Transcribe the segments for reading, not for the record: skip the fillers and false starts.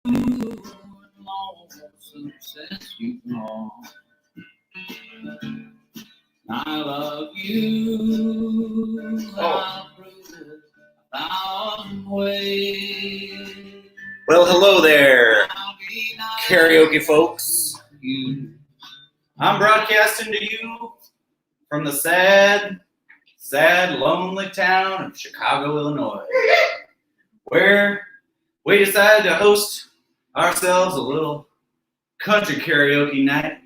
all the success you've won. I love you. I'll prove it 1,000 ways. Well, hello there, karaoke folks. I'm broadcasting to you from the sad, lonely town of Chicago, Illinois, where we decided to host ourselves a little country karaoke night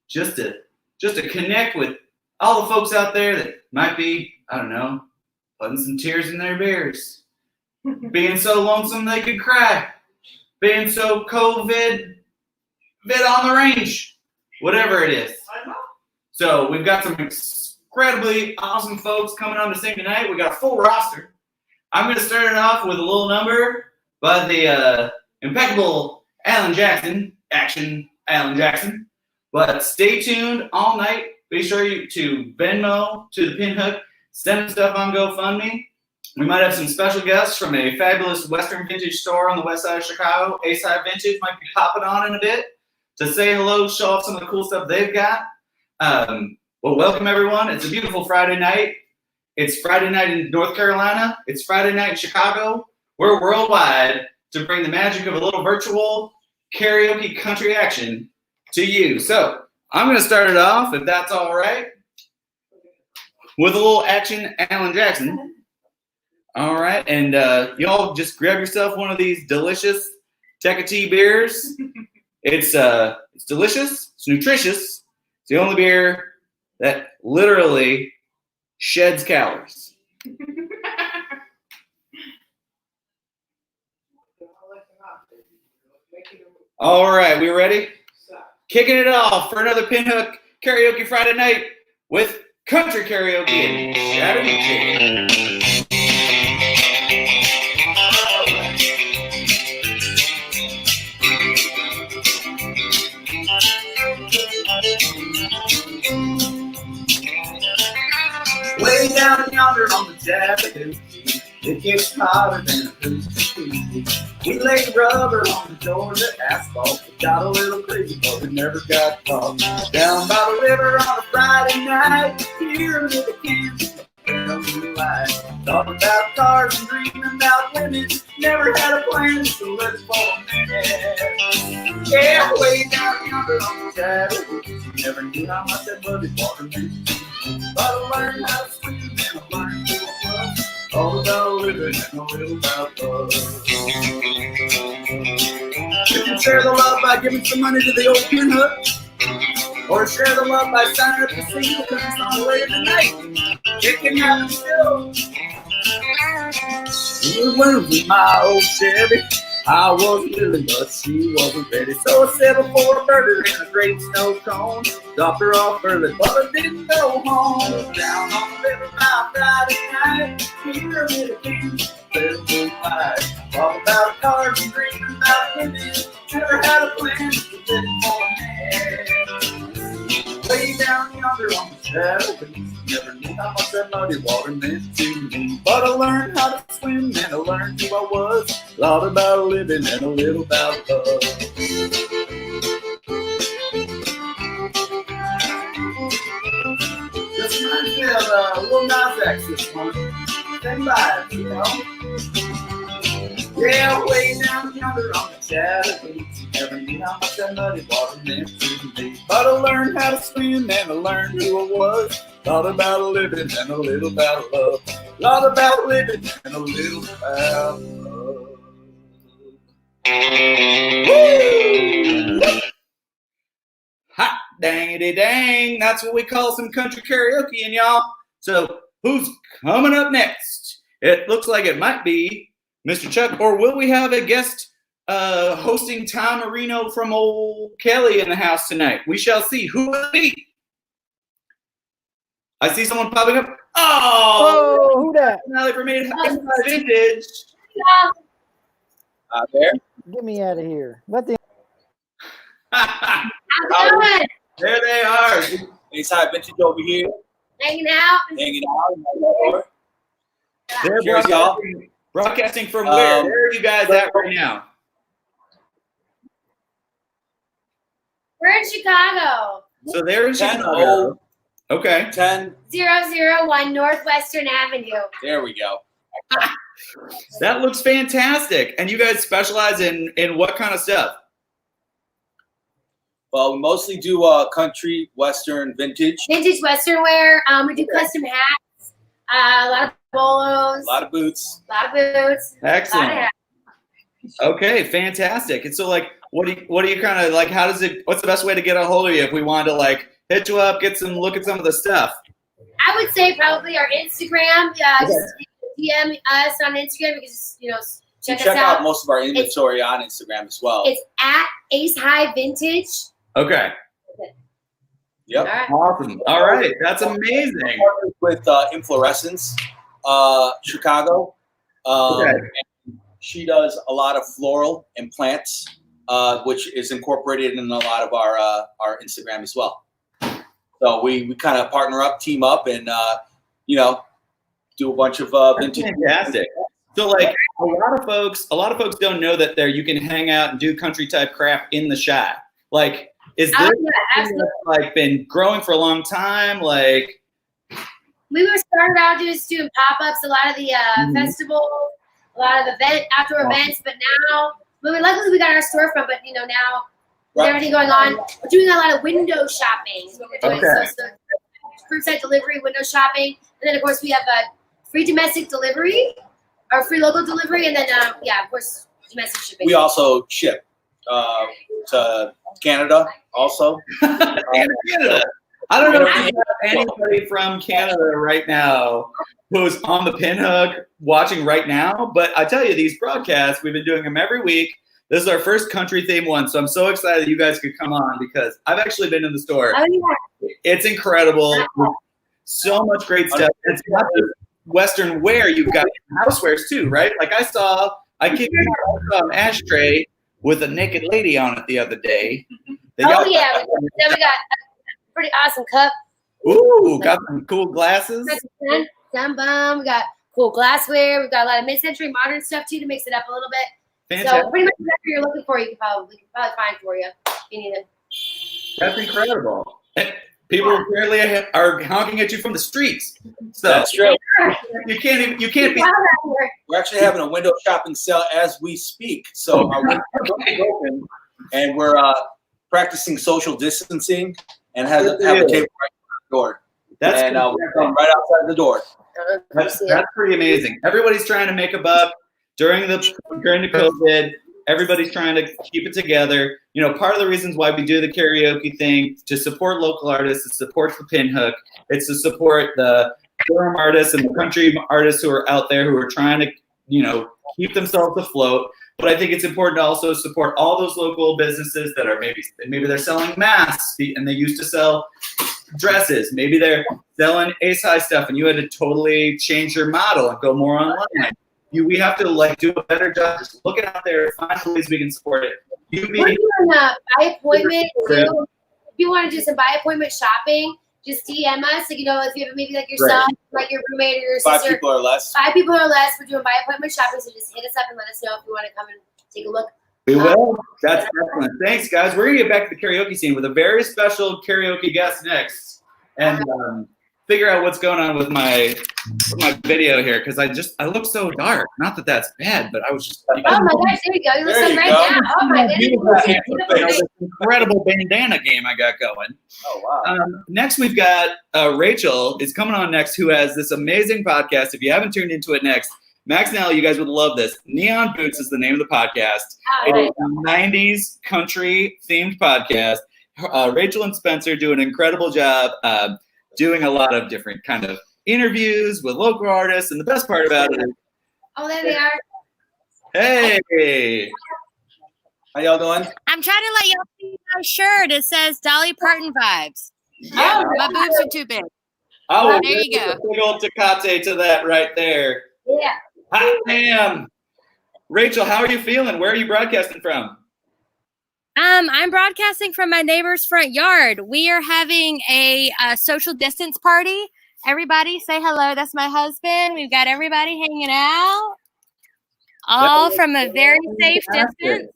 just to connect with all the folks out there that might be, I don't know, putting some tears in their beers, being so lonesome they could cry, being so COVID on the range, whatever it is. So we've got some incredibly awesome folks coming on to sing tonight. We got a full roster. I'm going to start it off with a little number by the impeccable Alan Jackson. But stay tuned all night. Be sure to Venmo to the Pinhook. Send stuff on GoFundMe. We might have some special guests from a fabulous Western vintage store on the west side of Chicago. A-Side Vintage might be popping on in a bit to say hello, show off some of the cool stuff they've got. Well, welcome everyone. It's a beautiful Friday night. It's Friday night in North Carolina. It's Friday night in Chicago. We're worldwide to bring the magic of a little virtual karaoke country action to you. So I'm going to start it off, if that's all right, with a little action Alan Jackson. All right, and y'all just grab yourself one of these delicious Tecate beers. It's delicious. It's nutritious. It's the only beer that literally sheds calories. All right, we ready? Kicking it off for another Pinhook Karaoke Friday night with country karaoke and Chattahoochee. Way down yonder on the Chattahoochee, it gets hotter than a hoochie. We laid rubber on the Georgia asphalt. We got a little crazy, but we never got caught. Down by the river on a Friday night, here with the kids, light. Talking about cars and dreaming about women. Never had a plan, so let's for a minute. Yeah, way down yonder on the Chattahoochee, never knew how much that muddy water meant. But I learned how to swim and I learned to float. All about living and a little about love. You can share the love by giving some money to the old Pinhook, or share the love by signing up to sing because it's on the way tonight. It can happen still. It was with my old Chevy. I was willing, but she wasn't ready. So I settled for a burger and a great snow cone. Dropped her off early, but I didn't go home. Down on the river by Friday night, here with a king, little moonlight. All about cars and dreaming about women. Never had a plan, just living for a man. Way down yonder on the Chattahoochee, never knew how much that muddy water meant to me. But I learned how to swim and I learned who I was. A lot about living and a little about love. Just reminds me of Lil Nas X this one. Same vibes, you know. Yeah, way down yonder on the Chattahoochee, never knew how much that muddy water meant to me. But I learned how to swim and I learned who I was. Thought about living and a little about love. A lot about living and a little about love. Woo! Hot dangity dang, that's what we call some country karaoke, and y'all. So who's coming up next? It looks like it might be Mr. Chuck, or will we have a guest hosting Tom Marino from old Kelly in the house tonight? We shall see. Who will it be? I see someone popping up. Oh, who that? Now for me, vintage. Out there. Get me out of here. What the? There they are. A-Side Vintage over here. Hanging out. They're broadcasting from where? Where are you guys at right now? Chicago. So they're in 10 Chicago. Okay. 10. 001 Northwestern Avenue. There we go. That looks fantastic. And you guys specialize in what kind of stuff? Well, we mostly do country, western, vintage, Vintage Western wear. We do custom hats. A lot of bolos. a lot of boots. A lot of boots. A lot of Excellent. hats. Okay, fantastic. And so, like, what do you kind of like? What's the best way to get a hold of you if we wanted to like hit you up, look at some of the stuff? I would say probably our Instagram. Just DM us on Instagram because check us Check out out. most of our inventory on Instagram as well. It's at Ace High Vintage. Okay. Yep. All right. Awesome. All right. That's amazing. Partners with Inflorescence, Chicago. Okay. She does a lot of floral and plants, which is incorporated in a lot of our Instagram as well. So we kind of partner up, team up, and do a bunch of vintage. Fantastic. So like a lot of folks don't know that you can hang out and do country type craft in the shop. Like, is this Absolutely. like been growing for a long time? Like, We were started out just doing pop-ups, a lot of the festivals, a lot of outdoor events, but now, luckily we got our storefront, but now with everything going on, we're doing a lot of window shopping is what we're doing. Okay. So curbside delivery, window shopping, and then of course we have free domestic delivery, or free local delivery, and then of course domestic shipping. We also ship to Canada also. Canada. I don't know if we have anybody from Canada right now who's on the Pinhook watching right now, but I tell you, these broadcasts, we've been doing them every week. This is our first country theme one, so I'm so excited that you guys could come on because I've actually been in the store. Oh, yeah. It's incredible. So much great stuff. It's not just Western wear, you've got housewares too, right? Like I saw an ashtray with a naked lady on it the other day. Then we got a pretty awesome cup. Ooh, got some cool glasses. We got cool glassware. We've got a lot of mid-century modern stuff too to mix it up a little bit. Fantastic. So pretty much whatever you're looking for, we can probably find for you if you need it. That's incredible. People apparently are honking at you from the streets. So That's true. you can't be. We're actually having a window shopping sale as we speak. So our windows are open, and we're practicing social distancing and have a table right at the door. That's we're right outside the door. That's pretty amazing. Everybody's trying to make a buck during the COVID. Everybody's trying to keep it together. Part of the reasons why we do the karaoke thing to support local artists, to support the Pinhook. It's to support the Durham artists and the country artists who are out there who are trying to, keep themselves afloat. But I think it's important to also support all those local businesses that are maybe they're selling masks and they used to sell dresses. Maybe they're selling Ace High stuff and you had to totally change your model and go more online. We have to do a better job just looking out there, find ways we can support it. We're doing by appointment too. If you want to do some by appointment shopping, just DM us. If you have maybe yourself, like your roommate or your sister. 5 people or less. 5 people or less. We're doing by appointment shopping, so just hit us up and let us know if you want to come and take a look. We will. That's excellent. Thanks, guys. We're gonna get back to the karaoke scene with a very special karaoke guest next, and figure out what's going on with my video here because I look so dark. Not that that's bad, but I was just. Oh my gosh! There you go. You look so great now. Oh my goodness! Incredible bandana game I got going. Oh wow! Next, we've got Rachel is coming on next, who has this amazing podcast. If you haven't tuned into it next, Max and Allie, you guys would love this. Neon Boots is the name of the podcast. It is a 90s country themed podcast. Rachel and Spencer do an incredible job doing a lot of different kind of interviews with local artists. And the best part about it is, there they are. Hey. How y'all doing? I'm trying to let y'all see my shirt. It says Dolly Parton vibes. Yeah. My boobs are too big. Oh, there you go. Big old Tecate to that right there. Yeah. Hot damn. Rachel, how are you feeling? Where are you broadcasting from? I'm broadcasting from my neighbor's front yard. We are having a social distance party. Everybody say hello. That's my husband. We've got everybody hanging out. All from a very safe distance.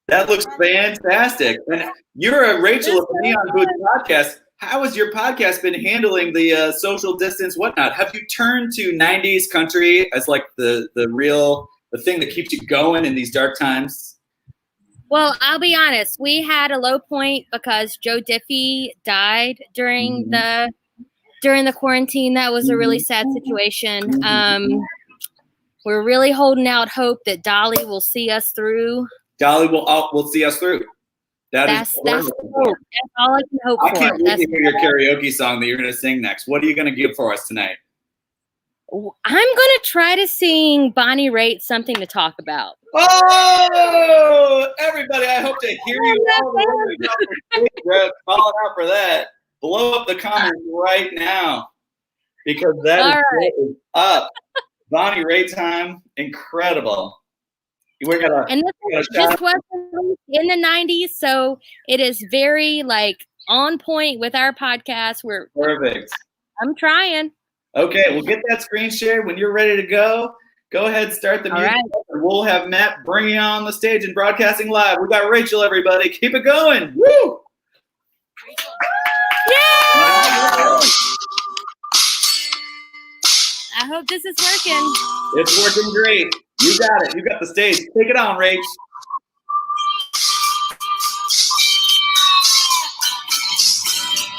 That looks fantastic. And you're a Rachel of the Neon Booth podcast. How has your podcast been handling the social distance, whatnot? Have you turned to 90s country as like the thing that keeps you going in these dark times? Well, I'll be honest. We had a low point because Joe Diffie died during the quarantine. That was a really sad situation. We're really holding out hope that Dolly will see us through. Dolly will see us through. That's hope. That's all I can hope for. I can't wait to hear your karaoke song that you're going to sing next. What are you going to give for us tonight? I'm going to try to sing Bonnie Raitt, Something to Talk About. Oh, everybody, I hope to hear you all calling out for that. Blow up the comments right now because that is up. Bonnie Raitt time, incredible. And this was in the 90s, so it is very like on point with our podcast. We're perfect. I'm trying. Okay, we'll get that screen shared when you're ready to go. Go ahead, start the music. Right. And we'll have Matt bringing on the stage and broadcasting live. We got Rachel, everybody. Keep it going. Woo! Yeah! I hope this is working. It's working great. You got it. You got the stage. Take it on, Rach.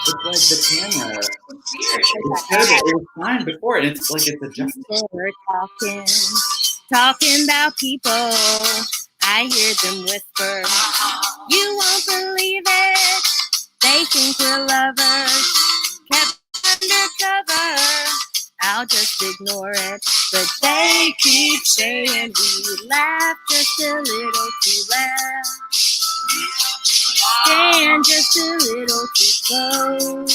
It's like the camera. It was fine before it. It's like it's adjusted. We're talking about people. I hear them whisper. You won't believe it. They think we're lovers. Kept undercover. I'll just ignore it. But they keep saying we laugh just a little too loud. Stand just a little too close.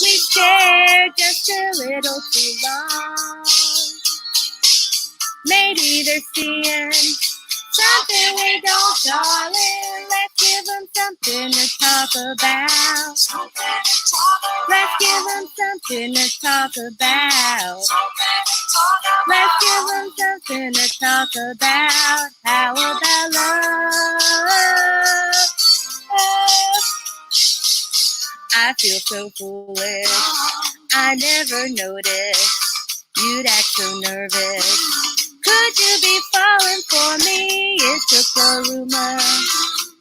We stare just a little too long. Maybe they're seeing something we don't, darling. Let's give them something to talk about. Let's give them something to talk about. Let's give them something to talk about. How about love? I feel so foolish. I never noticed you'd act so nervous. Could you be falling for me? It took a rumor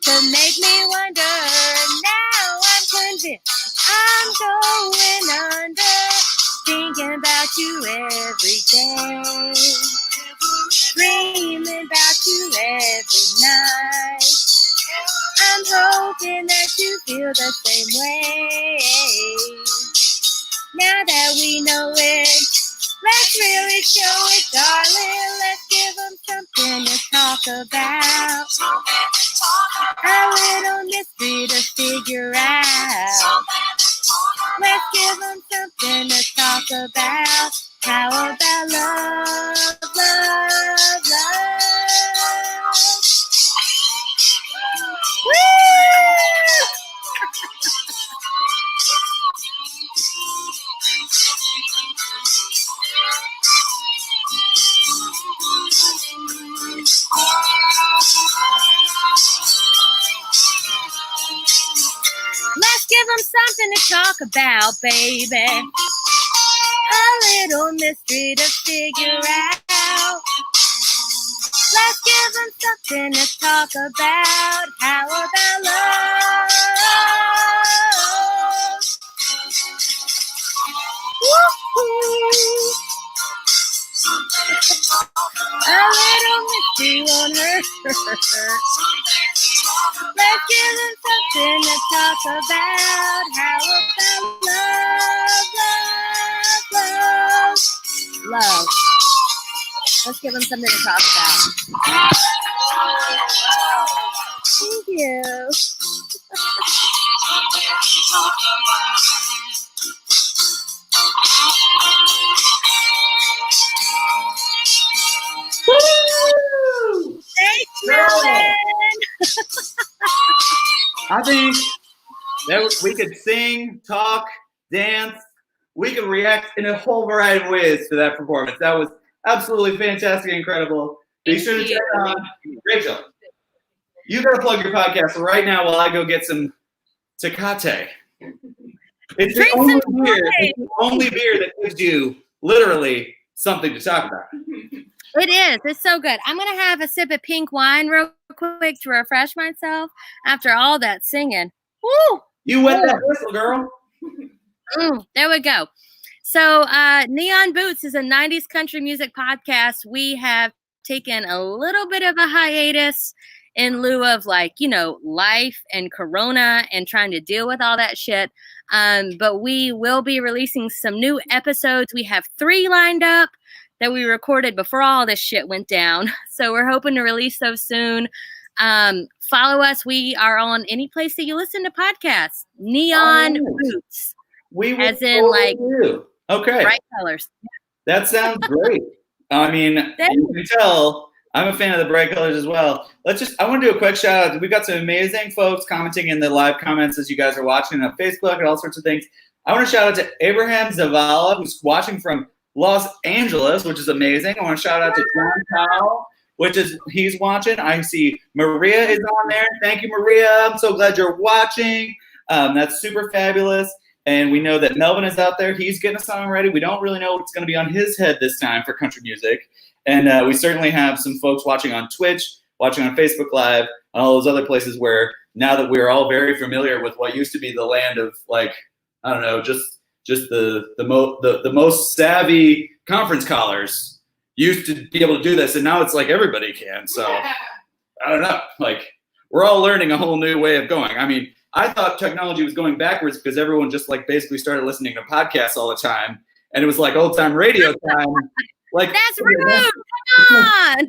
to make me wonder. Now I'm convinced I'm going under. Thinking about you every day. Dreaming about you every night. I'm hoping that you feel the same way. Now that we know it, let's really show it, darling. Let's give them something to talk about. A little mystery to figure out. Let's give them something to talk about. How about love, love, love? Woo! Let's give them something to talk about, baby. A little mystery to figure out. Let's give them something to talk about. How about love? Woo-hoo. A little mystery on her. Let's give them something to talk about. How about love, love, love? Love. Let's give them something to talk about. Thank you. Woo! Thanks, Melvin. I think that we could sing, talk, dance. We could react in a whole variety of ways to that performance. That was absolutely fantastic, incredible. Be sure to check on Rachel. You gotta plug your podcast right now while I go get some Tecate. It's Drink the only some beer. It's the only beer that gives you literally something to talk about. It is. It's so good. I'm going to have a sip of pink wine real quick to refresh myself after all that singing. Woo! You wet that whistle, girl. There we go. So Neon Boots is a 90s country music podcast. We have taken a little bit of a hiatus in lieu of life and Corona and trying to deal with all that shit. But we will be releasing some new episodes. We have 3 lined up that we recorded before all this shit went down. So we're hoping to release those soon. Follow us. We are on any place that you listen to podcasts. Neon Boots. We will as in okay. Bright colors. That sounds great. I mean, you can tell I'm a fan of the bright colors as well. I want to do a quick shout out. We've got some amazing folks commenting in the live comments as you guys are watching on Facebook and all sorts of things. I want to shout out to Abraham Zavala, who's watching from Los Angeles, which is amazing. I want to shout out to John Powell, he's watching. I see Maria is on there. Thank you, Maria. I'm so glad you're watching. That's super fabulous. And we know that Melvin is out there. He's getting a song ready. We don't really know what's going to be on his head this time for country music. And we certainly have some folks watching on Twitch, watching on Facebook Live, and all those other places where now that we're all very familiar with what used to be the land of just the most savvy conference callers used to be able to do this, and now it's like everybody can. So I don't know. We're all learning a whole new way of going. I mean, I thought technology was going backwards because everyone just basically started listening to podcasts all the time, and it was like old time radio time. That's rude. Come on.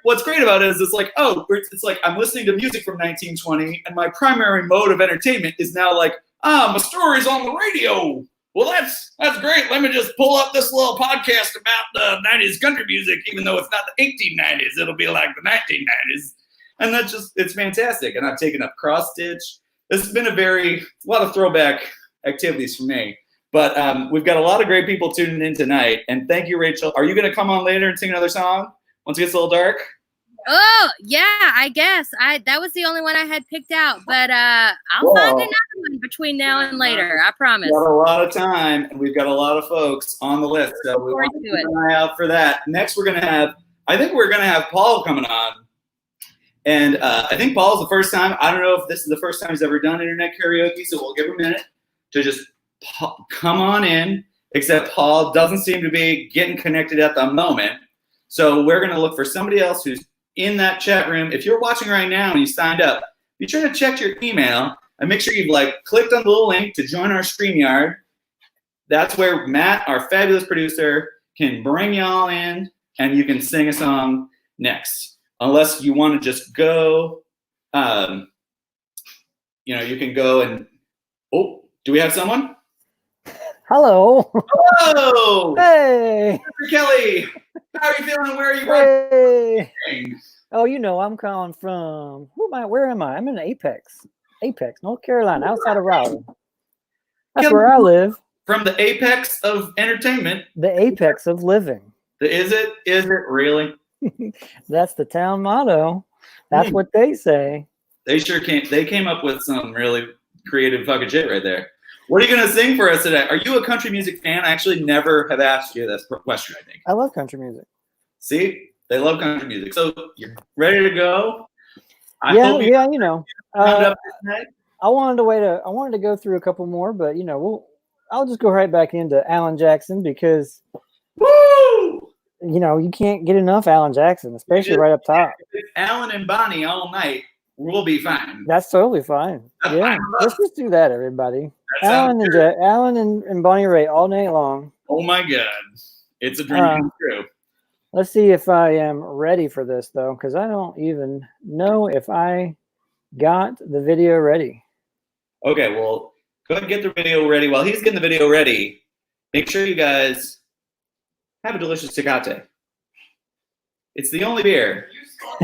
What's great about it is it's like I'm listening to music from 1920, and my primary mode of entertainment is now my story's on the radio. Well, that's great. Let me just pull up this little podcast about the 90s country music, even though it's not the 1890s. It'll be like the 1990s. And it's fantastic. And I've taken up cross stitch. This has been a lot of throwback activities for me. But we've got a lot of great people tuning in tonight. And thank you, Rachel. Are you going to come on later and sing another song once it gets a little dark? Oh, yeah, I guess. That was the only one I had picked out. But I'll find another one between now and later. I promise. We've got a lot of time, and we've got a lot of folks on the list. So we want to keep an eye out for that. Next, we're going to have Paul coming on. And I think Paul's the first time. I don't know if this is the first time he's ever done internet karaoke, so we'll give him a minute to just come on in, except Paul doesn't seem to be getting connected at the moment. So we're going to look for somebody else who's in that chat room. If you're watching right now and you signed up, be sure to check your email and make sure you've clicked on the little link to join our StreamYard. That's where Matt, our fabulous producer, can bring y'all in and you can sing a song next. Unless you want to just go, you can go and, do we have someone? Hello. Hello. Hey. Mr. Kelly. How are you feeling? Where are you Hey. Oh, I'm calling from, where am I? I'm in Apex, North Carolina, outside of Raleigh. That's where I live. From the apex of entertainment. The apex of living. Is it really? That's the town motto. That's what they say. They sure came. They came up with some really creative fucking shit right there. What are you gonna sing for us today? Are you a country music fan? I actually never have asked you that question. I think I love country music. See, they love country music. So you're ready to go? I wanted to go through a couple more, but I'll just go right back into Alan Jackson because. Woo! You can't get enough Alan Jackson, especially right up top. Alan and Bonnie all night, we'll be fine. That's totally fine. Yeah, let's just do that, everybody. Alan and Bonnie Ray all night long. Oh my God, it's a dream come true. Let's see if I am ready for this though, because I don't even know if I got the video ready. Okay, well, go ahead and get the video ready. While he's getting the video ready, make sure you guys have a delicious Tecate. It's the only beer.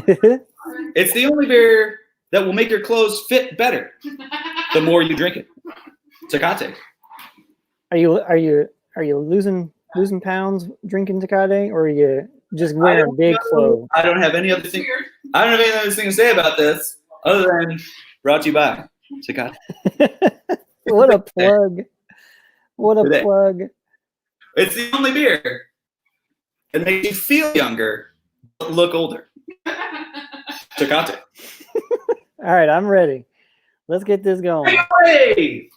It's the only beer that will make your clothes fit better the more you drink it. Tecate. Are you losing pounds drinking Tecate, or are you Just wearing big clothes. I don't have any other thing. I don't have any other thing to say about this other than brought to you by Chicago. What a plug. What a plug. It's the only beer that makes you feel younger but look older. Chicago. All right, I'm ready. Let's get this going. Hey!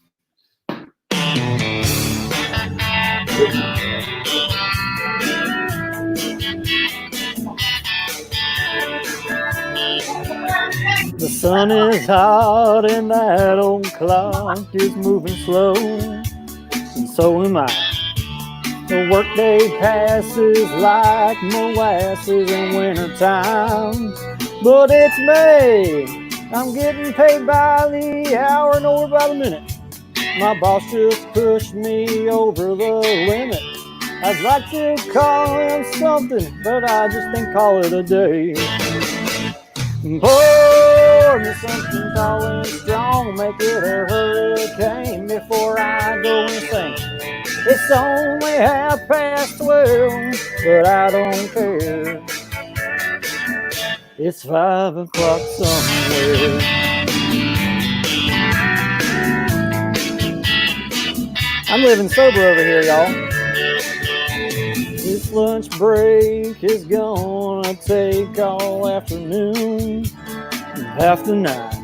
The sun is hot and that old clock is moving slow, and so am I. The workday passes like molasses in wintertime, but it's May. I'm getting paid by the hour nor by the minute. My boss just pushed me over the limit. I'd like to call him something, but I just think call it a day. Pour me something tall and strong, make it a hurricane before I go insane. It's only 12:30, but I don't care. It's 5 o'clock somewhere. I'm living sober over here, y'all. This lunch break is gonna take all afternoon and half the night.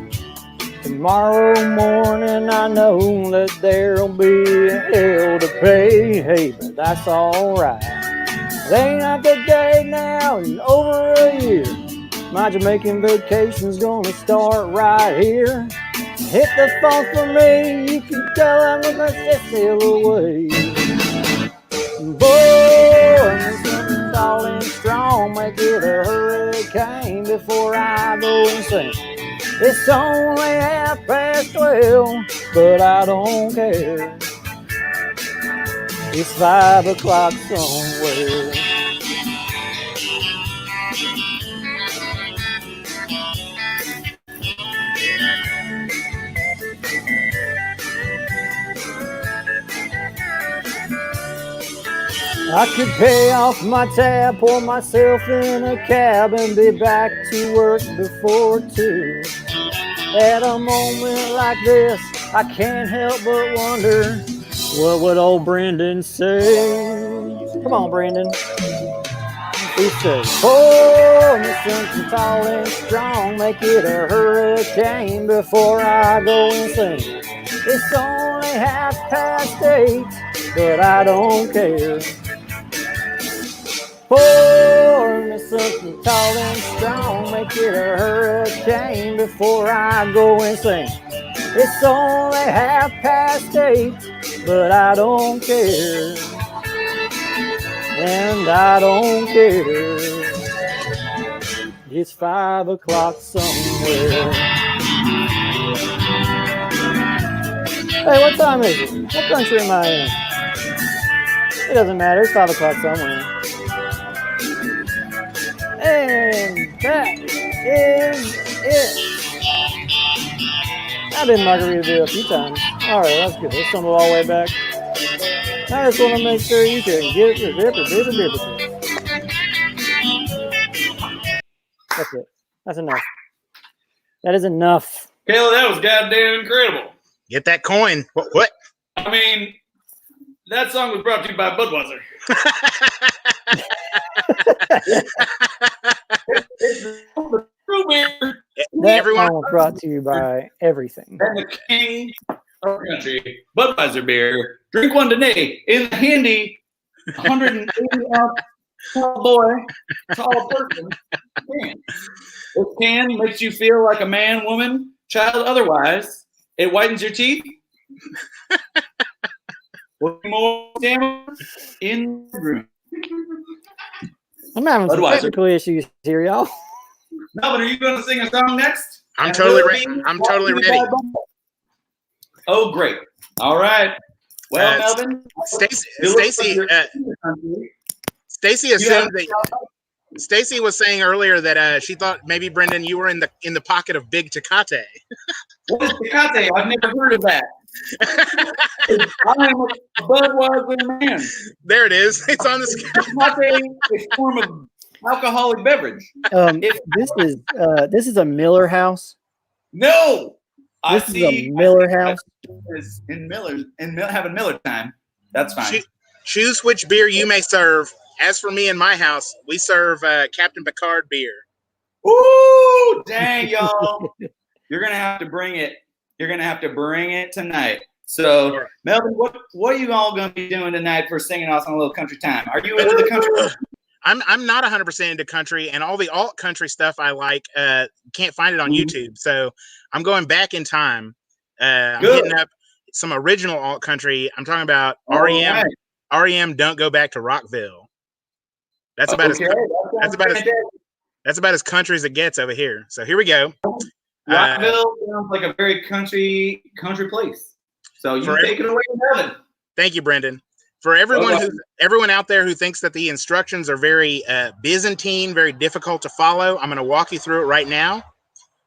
Tomorrow morning I know that there'll be hell to pay, hey, but that's alright. It ain't like a day now in over a year. My Jamaican vacation's gonna start right here. Hit the phone for me, you can tell I'm looking at sail away. Boy, something tall and strong, make it a hurricane before I go insane. It's only 12:30, but I don't care. It's 5 o'clock somewhere. I could pay off my tab, pour myself in a cab, and be back to work before 2. At a moment like this, I can't help but wonder, what would old Brendan say? Come on, Brendan. He said, pour me something tall and strong, make it a hurricane before I go insane. It's only 8:30, but I don't care. Pour me something tall and strong, make it a hurricane before I go insane. It's only 8:30, but I don't care. And I don't care. It's 5 o'clock somewhere. Hey, what time is it? What country am I in? It doesn't matter, it's 5 o'clock somewhere. And that is it. I've been Margaritaville a few times. Alright, that's good. Let's stumble all the way back. I just want to make sure you can get your dip. That's it. That's enough. That is enough. Kayla, that was goddamn incredible. Get that coin. What? I mean, that song was brought to you by Budweiser. That song was brought to you by everything. And the king of our country, Budweiser beer. Drink one today in the handy 180-ounce tall boy, tall person. This can makes you feel like a man, woman, child, otherwise. It whitens your teeth. More stamina in the room. I'm having some technical issues here, y'all. Melvin, are you going to sing a song next? I'm totally ready. I'm totally ready. Oh, great. All right. Well, Melvin. Stacy assumed that Stacy was saying earlier that she thought maybe Brendan, you were in the pocket of Big Tecate. What is Tecate? I've never heard of that. I'm a Budweiser man. There it is. It's on the screen. Tecate is a form of alcoholic beverage. This is a Miller house. No, This is a Miller house. Is in having Miller time. That's fine. Choose which beer you may serve. As for me and my house, we serve Captain Picard beer. Ooh, dang, y'all! You're gonna have to bring it. You're gonna have to bring it tonight. So, Melvin, what are you all gonna be doing tonight for singing us on a little country time? Are you into the country? I'm not 100% into country, and all the alt country stuff I like can't find it on YouTube. So I'm going back in time. I'm hitting up some original alt country. I'm talking about REM. Right. REM, Don't Go Back to Rockville. That's about as country as it gets over here. So here we go. Rockville sounds like a very country place. So you take it away, Melvin. Thank you, Brendan. For everyone out there who thinks that the instructions are very Byzantine, very difficult to follow, I'm going to walk you through it right now.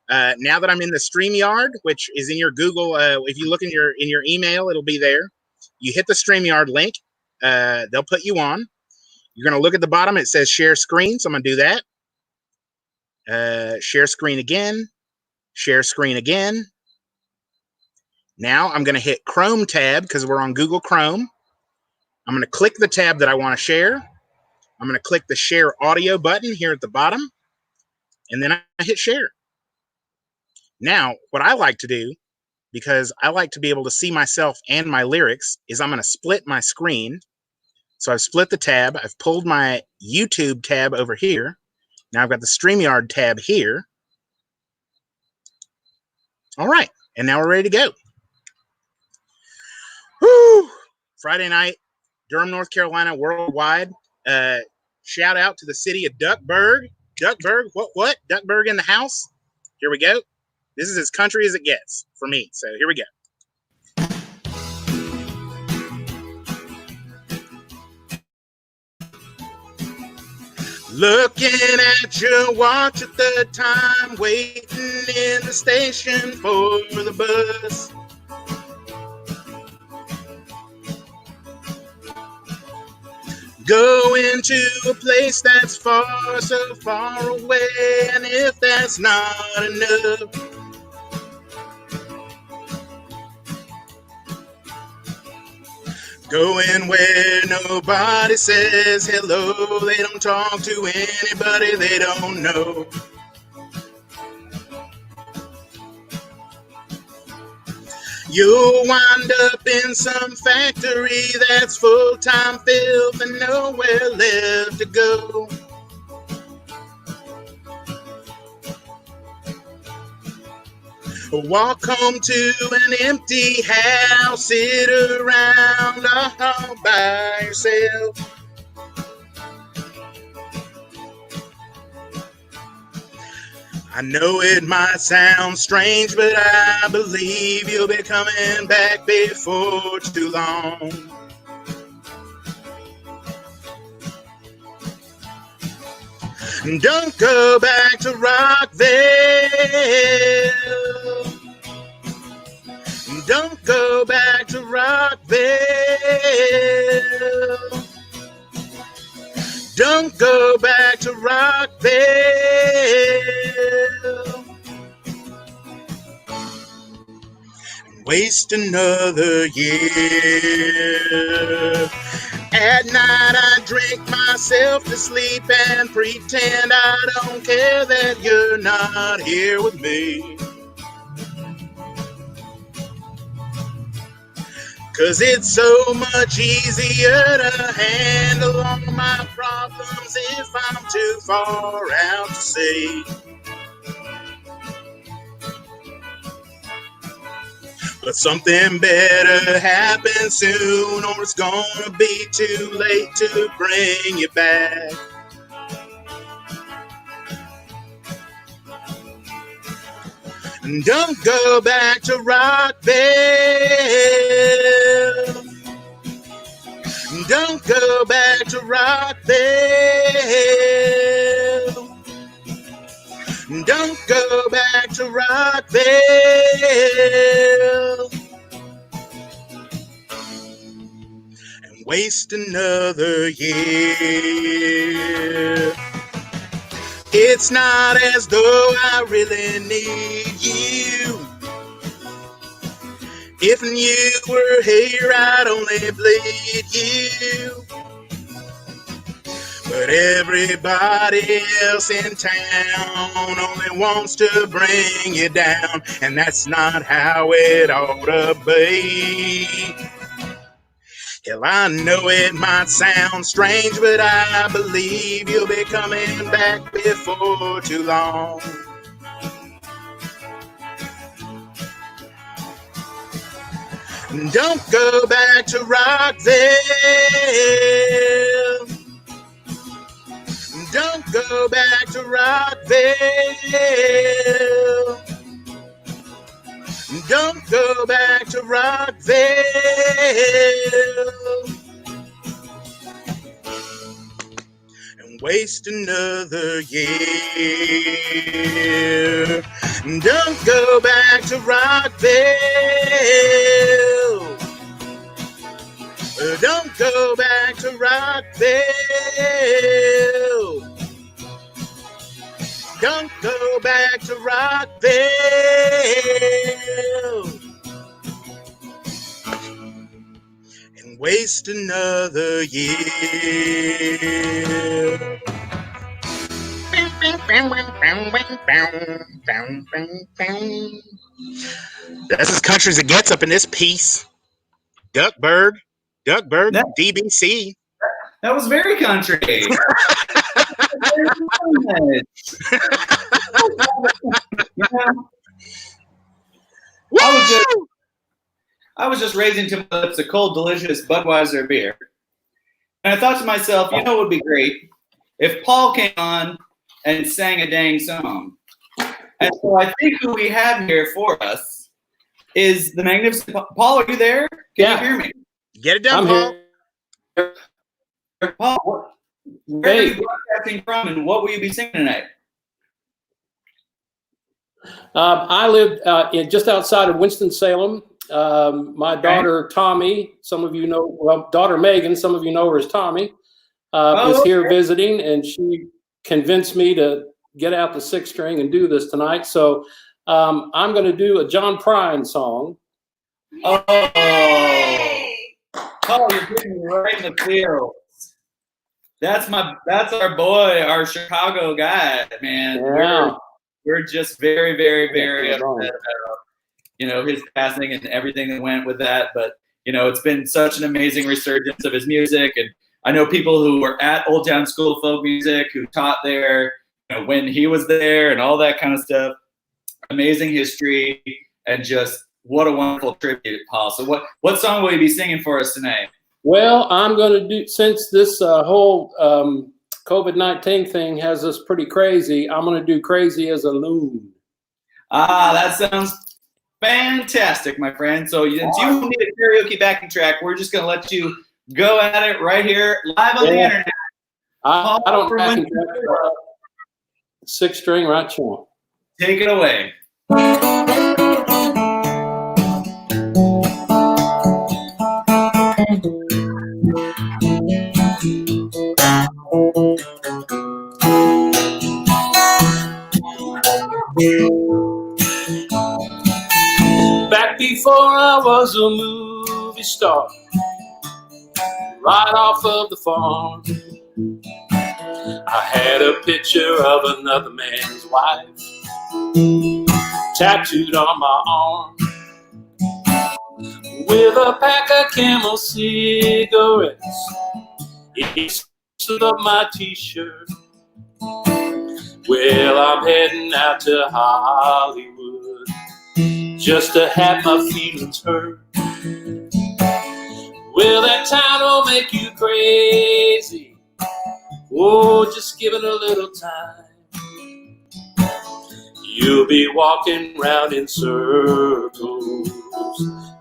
Now that I'm in the StreamYard, which is in your Google, if you look in your email, it'll be there. You hit the StreamYard link. They'll put you on. You're going to look at the bottom. It says share screen. So I'm going to do that. Share screen again. Share screen again. Now I'm going to hit Chrome tab because we're on Google Chrome. I'm going to click the tab that I want to share. I'm going to click the share audio button here at the bottom. And then I hit share. Now, what I like to do, because I like to be able to see myself and my lyrics, is I'm going to split my screen. So I've split the tab. I've pulled my YouTube tab over here. Now I've got the StreamYard tab here. All right. And now we're ready to go. Woo! Friday night, Durham, North Carolina, worldwide. Shout out to the city of Duckburg. Duckburg, what? Duckburg in the house. Here we go. This is as country as it gets for me. So here we go. Looking at your watch at the time, waiting in the station for the bus. Going to a place that's far, so far away, and if that's not enough, going where nobody says hello, they don't talk to anybody they don't know. You'll wind up in some factory that's full-time filth and nowhere left to go. Walk home to an empty house, sit around all by yourself. I know it might sound strange, but I believe you'll be coming back before too long. Don't go back to Rockville. Don't go back to Rockville. Don't go back to Rockville. Waste another year. At night I drink myself to sleep and pretend I don't care that you're not here with me. 'Cause it's so much easier to handle all my problems if I'm too far out to sea. But something better happens soon, or it's gonna be too late to bring you back. Don't go back to Rockville. Don't go back to Rockville. Don't go back to Rockville. And waste another year. It's not as though I really need you. If you were here, I'd only bleed you. But everybody else in town only wants to bring you down, and that's not how it ought to be. Hell, I know it might sound strange, but I believe you'll be coming back before too long. Don't go back to Rockville. Don't go back to Rockville. Don't go back to Rockville and waste another year. Don't go back to Rockville. Don't go back to Rockville. Don't go back to Rockville and waste another year. That's as country as it gets up in this piece. Duckburg, DBC. That was very country. I was just raising to my lips a cold, delicious Budweiser beer. And I thought to myself, you know what would be great? If Paul came on and sang a dang song. And so I think who we have here for us is the magnificent Paul. Are you there? Can you hear me? Get it done, I'm Paul. here. Paul, where are you broadcasting from, and what will you be singing tonight? I live just outside of Winston-Salem. My daughter, Tommy, some of you know, well, daughter Megan, some of you know her as Tommy, is here visiting, and she convinced me to get out the sixth string and do this tonight. So I'm going to do a John Prine song. Oh, Paul, you're getting me right in the feels. That's our boy, our Chicago guy, man. Yeah. We're just very, very, very upset about, his passing and everything that went with that. But, it's been such an amazing resurgence of his music. And I know people who were at Old Town School of Folk Music, who taught there, when he was there and all that kind of stuff. Amazing history, and just what a wonderful tribute, Paul. So what song will you be singing for us tonight? Well, I'm going to do, since this whole COVID-19 thing has us pretty crazy, I'm going to do Crazy as a Loon. Ah, that sounds fantastic, my friend. So since you need a karaoke backing track, we're just going to let you go at it right here, live on the internet. I don't backing track, sixth string right here. Take it away. Back before I was a movie star, right off of the farm, I had a picture of another man's wife tattooed on my arm, with a pack of Camel cigarettes instead of my t-shirt. Well, I'm heading out to Hollywood just to have my feelings hurt. Well, that town will make you crazy. Oh, just give it a little time. You'll be walking round in circles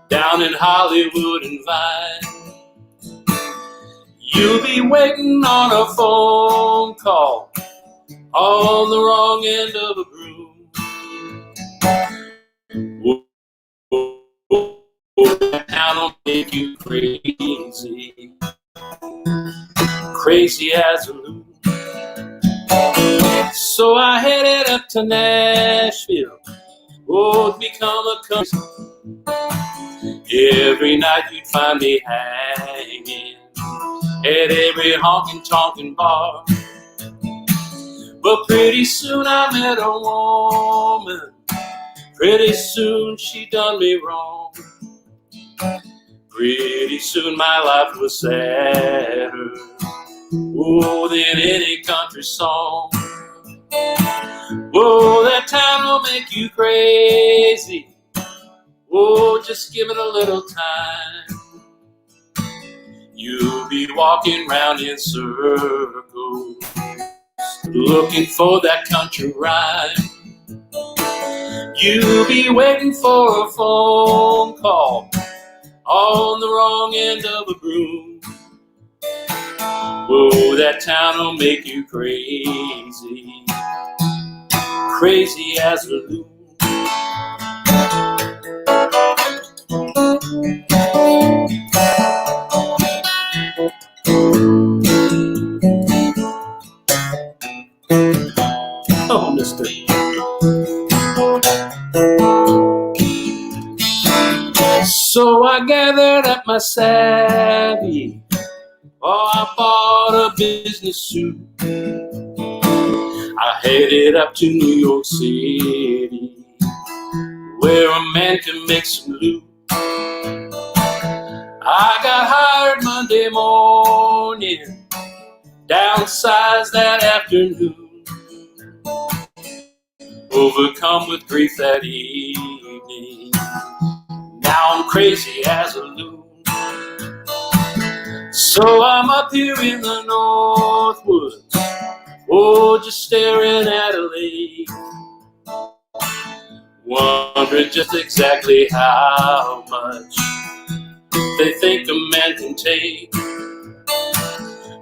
down in Hollywood and Vine. You'll be waiting on a phone call on the wrong end of a broom. That town will make you crazy, crazy as a loon. So I headed up to Nashville, oh, to become a country. Every night you'd find me hanging at every honkin' bar. But pretty soon I met a woman. Pretty soon she done me wrong. Pretty soon my life was sadder, oh, than any country song. Whoa, that town will make you crazy. Oh, just give it a little time. You'll be walking round in circles, looking for that country rhyme. You'll be waiting for a phone call on the wrong end of a broom. Whoa, that town will make you crazy, crazy as a loon. Oh, mister. So I gathered up my savvy. Oh, I bought a business suit. I headed up to New York City, where a man can make some loot. I got hired Monday morning, downsized that afternoon, overcome with grief that evening. Now I'm crazy as a loon. So I'm up here in the Northwoods, oh, just staring at a lake, wondering just exactly how much they think a man can take.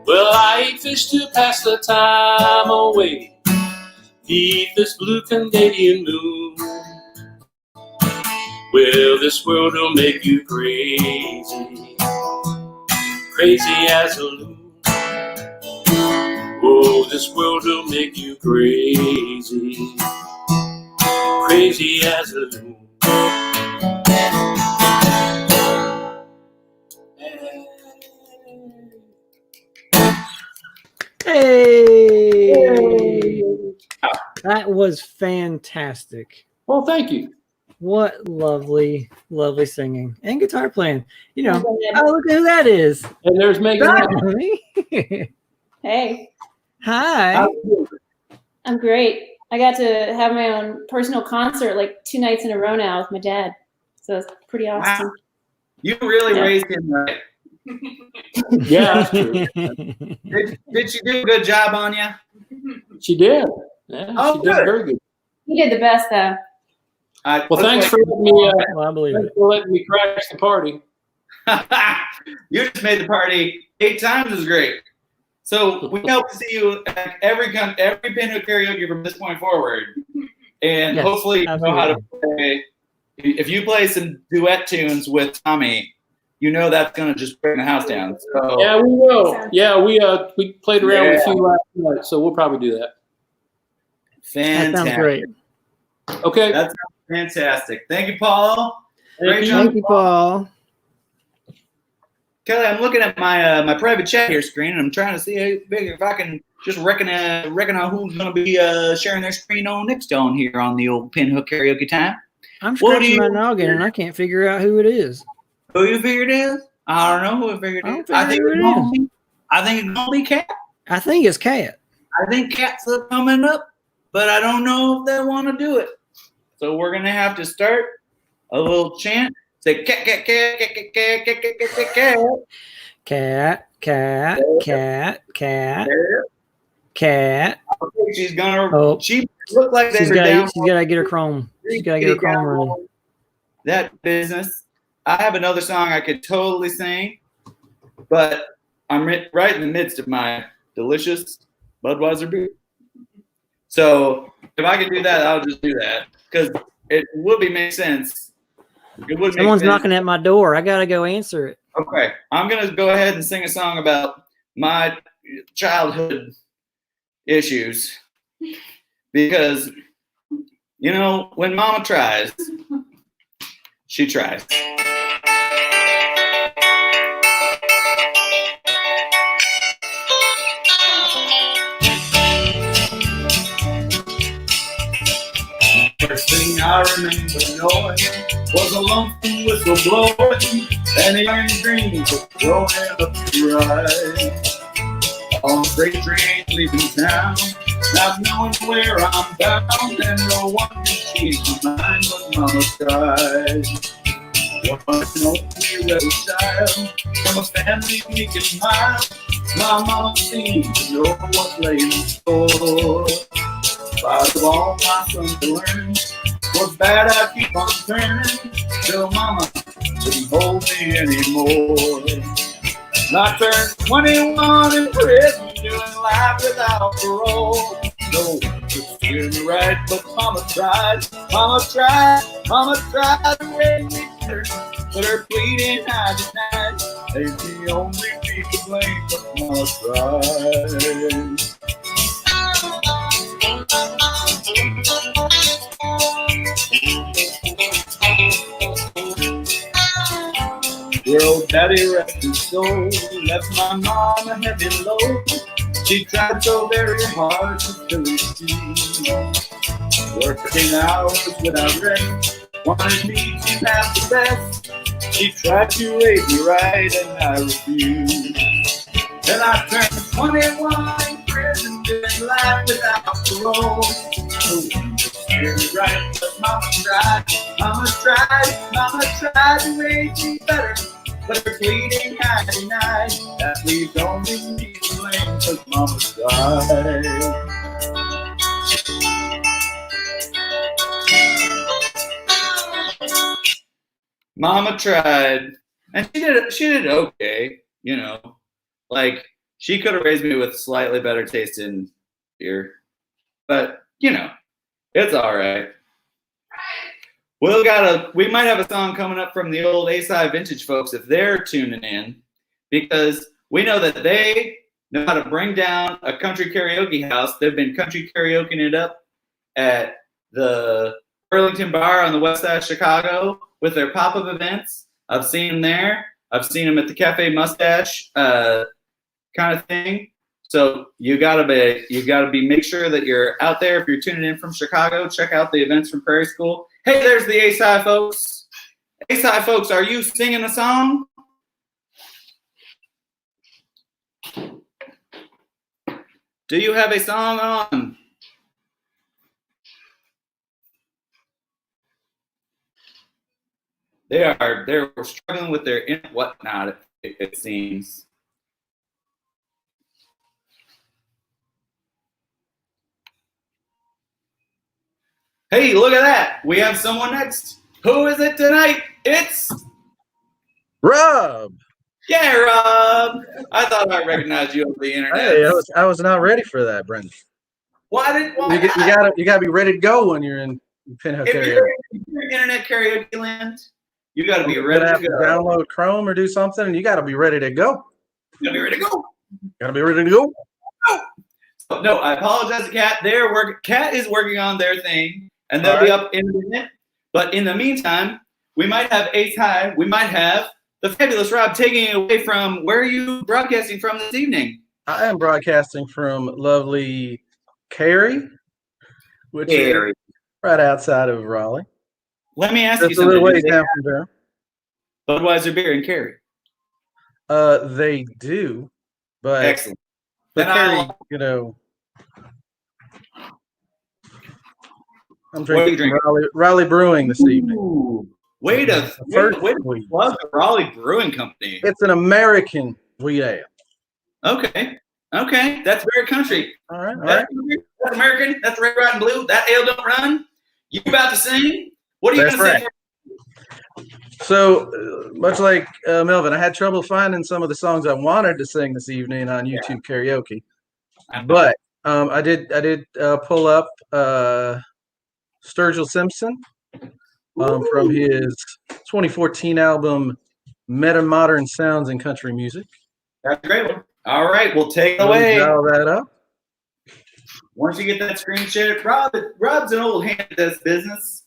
Well, I eat fish to pass the time away, beneath this blue Canadian moon. Well, this world will make you crazy, crazy as a loon. Oh, this world will make you crazy, crazy as a loon. Hey! That was fantastic. Well, thank you. What lovely, lovely singing and guitar playing. You know, oh, look who that is. And there's Megan. Hey, Hi. I'm great. I got to have my own personal concert like 2 nights in a row now with my dad. So it's pretty awesome. Wow. You really Yeah. raised him right. Yeah, that's true. Did she do a good job on you? She did. Yeah, Oh, she did good. very good. He did the best though. Well, thanks for letting me. Well, I believe Thanks it. for letting me crash the party. You just made the party 8 times as great. So we hope to see you at every Pinhook karaoke from this point forward, and Yes, hopefully you know how to play. If you play some duet tunes with Tommy, you know that's gonna just bring the house down. So Yeah, we will. Yeah, we played around with a few last night, so we'll probably do that. That sounds fantastic. great. Okay. That sounds fantastic. Thank you, Paul. Great job. Thank you, Paul. Kelly, I'm looking at my private chat here screen, and I'm trying to see if I can just reckon on who's going to be sharing their screen on next on here on the old Pinhook karaoke time. I'm What do scratching you- my noggin and I can't figure out who it is. Who you figured it is? I don't know who I figured I don't it is. I think figure it's who it gonna be. I think it's gonna be Cat. I think it's Cat. I think Cat's coming up, but I don't know if they want to do it. So we're gonna have to start a little chant. Say cat, cat, cat, cat, cat, cat, cat, cat, cat, cat. Cat, cat, cat, cat, There. cat. Okay, she's gonna. Oh. She looked like they She's were got down. to get her Chrome. She's got to get her Chrome running. That business. I have another song I could totally sing, but I'm right in the midst of my delicious Budweiser beer. So if I could do that, I'll just do that because it would make sense. It would make Someone's sense. knocking at my door. I got to go answer it. Okay, I'm gonna go ahead and sing a song about my childhood issues. Because, you know, when mama tries, she tries. First thing I remember knowing was a lonesome whistle blowing and the young dreams were growing up to rise. On a freight train leaving town, not knowing where I'm bound, and no one can change my mind but mama's cries. One only rebel child from a family meek and mild, my mama seemed to know what lay in store. Part of all my sons to learn was bad, I keep on turning till mama couldn't hold me anymore. And I turned 21 in prison, doing life without parole. No one could steer me right, but mama tried, mama tried, mama tried to raise me better. But her pleading I denied, they'd be only be to blame, but mama tried. Your old daddy rest his soul, left my mom a heavy load. She tried so very hard to fill his shoes, working hours without rest, wanted me to have the best. She tried to raise me right and I refused. Then I turned 21 in prison, doing life without parole. No one could steer me right, but mama tried, mama tried, mama tried to raise me better. But her pleading I denied, that leaves only me to blame, 'cause mama tried. Mama tried, and she did okay, you know. Like, she could have raised me with slightly better taste in beer. But, you know, it's all right. We might have a song coming up from the old ASI Vintage folks if they're tuning in, because we know that they know how to bring down a country karaoke house. They've been country karaokeing it up at the Burlington Bar on the west side of Chicago with their pop-up events. I've seen them there. I've seen them at the Cafe Mustache kind of thing. So you gotta be make sure that you're out there. If you're tuning in from Chicago, check out the events from Prairie School. Hey, there's the ASI folks. ASI folks, are you singing a song? Do you have a song on? They're struggling with their whatnot, it seems. Hey, look at that. We have someone next. Who is it tonight? It's Rob. Yeah, Rob. I thought I recognized you over the internet. Hey, I was not ready for that, Brendan. You gotta be ready to go when you're in Pinhook if area. you're in internet karaoke land, you gotta be ready to go. Download Chrome or do something, and you gotta be ready to go. You gotta be ready to go. Gotta be ready to go. Oh, no, I apologize to Kat. Kat is working on their thing, and they'll be up in a minute. But in the meantime, we might have Ace High. We might have the fabulous Rob taking it away from where are you broadcasting from this evening? I am broadcasting from lovely Cary, which is right outside of Raleigh. Let me ask you something. A little ways down from there. Budweiser beer in Cary. They do, but excellent. But Cary, you know, I'm drinking Raleigh Brewing this evening. Ooh, way to plug the Raleigh Brewing Company. It's an American wheat ale. Okay, that's very country. All right. That's American. That's red, white, and blue. That ale don't run. You about to sing? What are you going to sing? So, much like Melvin, I had trouble finding some of the songs I wanted to sing this evening on YouTube Karaoke, but I did pull up Sturgill Simpson from his 2014 album Meta Modern Sounds in Country Music. That's a great one. All right, we'll take it away. Dial that up. Once you get that screen shared, Rob's an old hand at this business.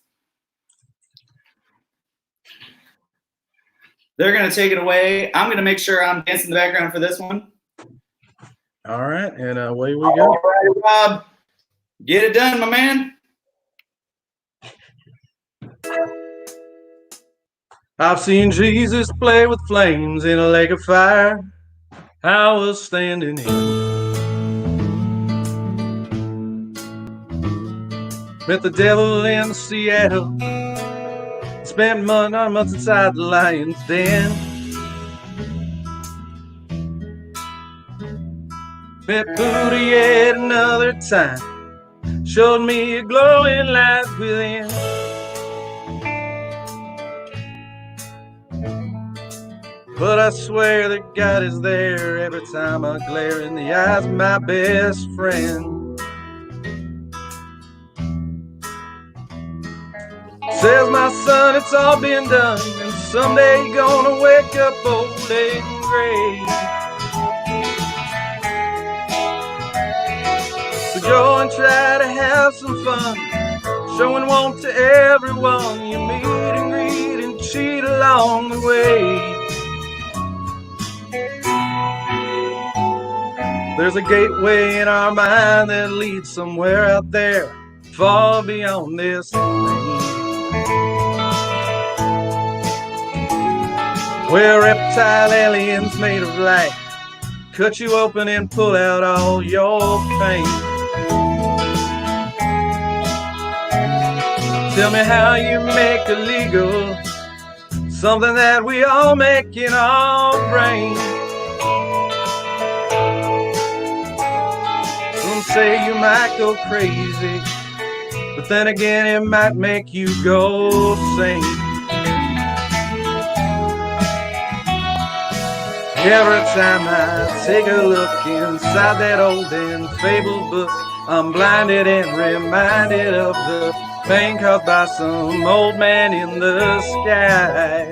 They're going to take it away. I'm going to make sure I'm dancing in the background for this one. All right, and away we go. All right, Rob. Get it done, my man. I've seen Jesus play with flames in a lake of fire. I was standing in. Met the devil in Seattle. Spent months inside the lion's den. Met Buddha yet another time. Showed me a glowing light within. But I swear that God is there every time I glare in the eyes of my best friend. Says, my son, it's all been done, and someday you're gonna wake up old and gray. So go and try to have some fun, showing warmth to everyone you meet and greet and cheat along the way. There's a gateway in our mind that leads somewhere out there, far beyond this thing, where reptile aliens made of light cut you open and pull out all your pain. Tell me how you make illegal something that we all make in our brain. Some say you might go crazy, but then again it might make you go sane. Every time I take a look inside that old and fabled book, I'm blinded and reminded of the pain caused by some old man in the sky.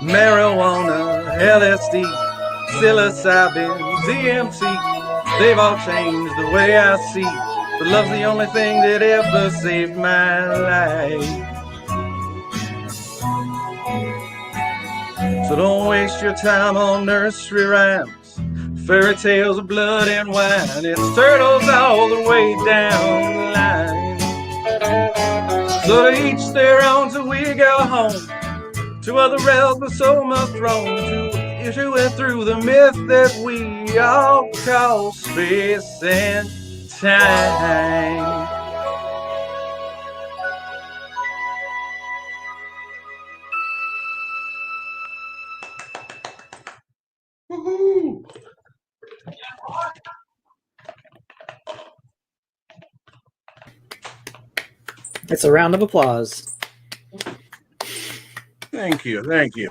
Marijuana, LSD, psilocybin, DMT, they've all changed the way I see, but love's the only thing that ever saved my life. So don't waste your time on nursery rhymes, fairy tales of blood and wine. It's turtles all the way down the line. So to each their own till we go home, to other realms but so much wrong, to and through the myth that we all call space and time. Woo-hoo. It's a round of applause. Thank you, thank you.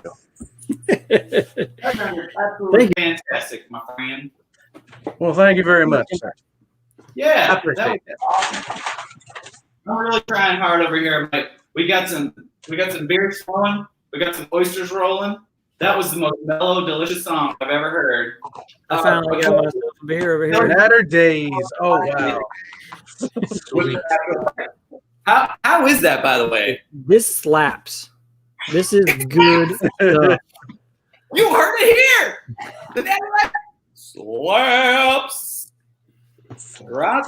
Absolutely fantastic, my friend. Well, thank you very much, sir. Yeah, I appreciate that. Awesome. I'm really trying hard over here, but we got some beers flowing, we got some oysters rolling. That was the most mellow, delicious song I've ever heard. I finally got myself a beer over here. Natter days. Oh wow. Sweet. How is that, by the way? This slaps. This is good stuff. You heard it here. The Natty slaps.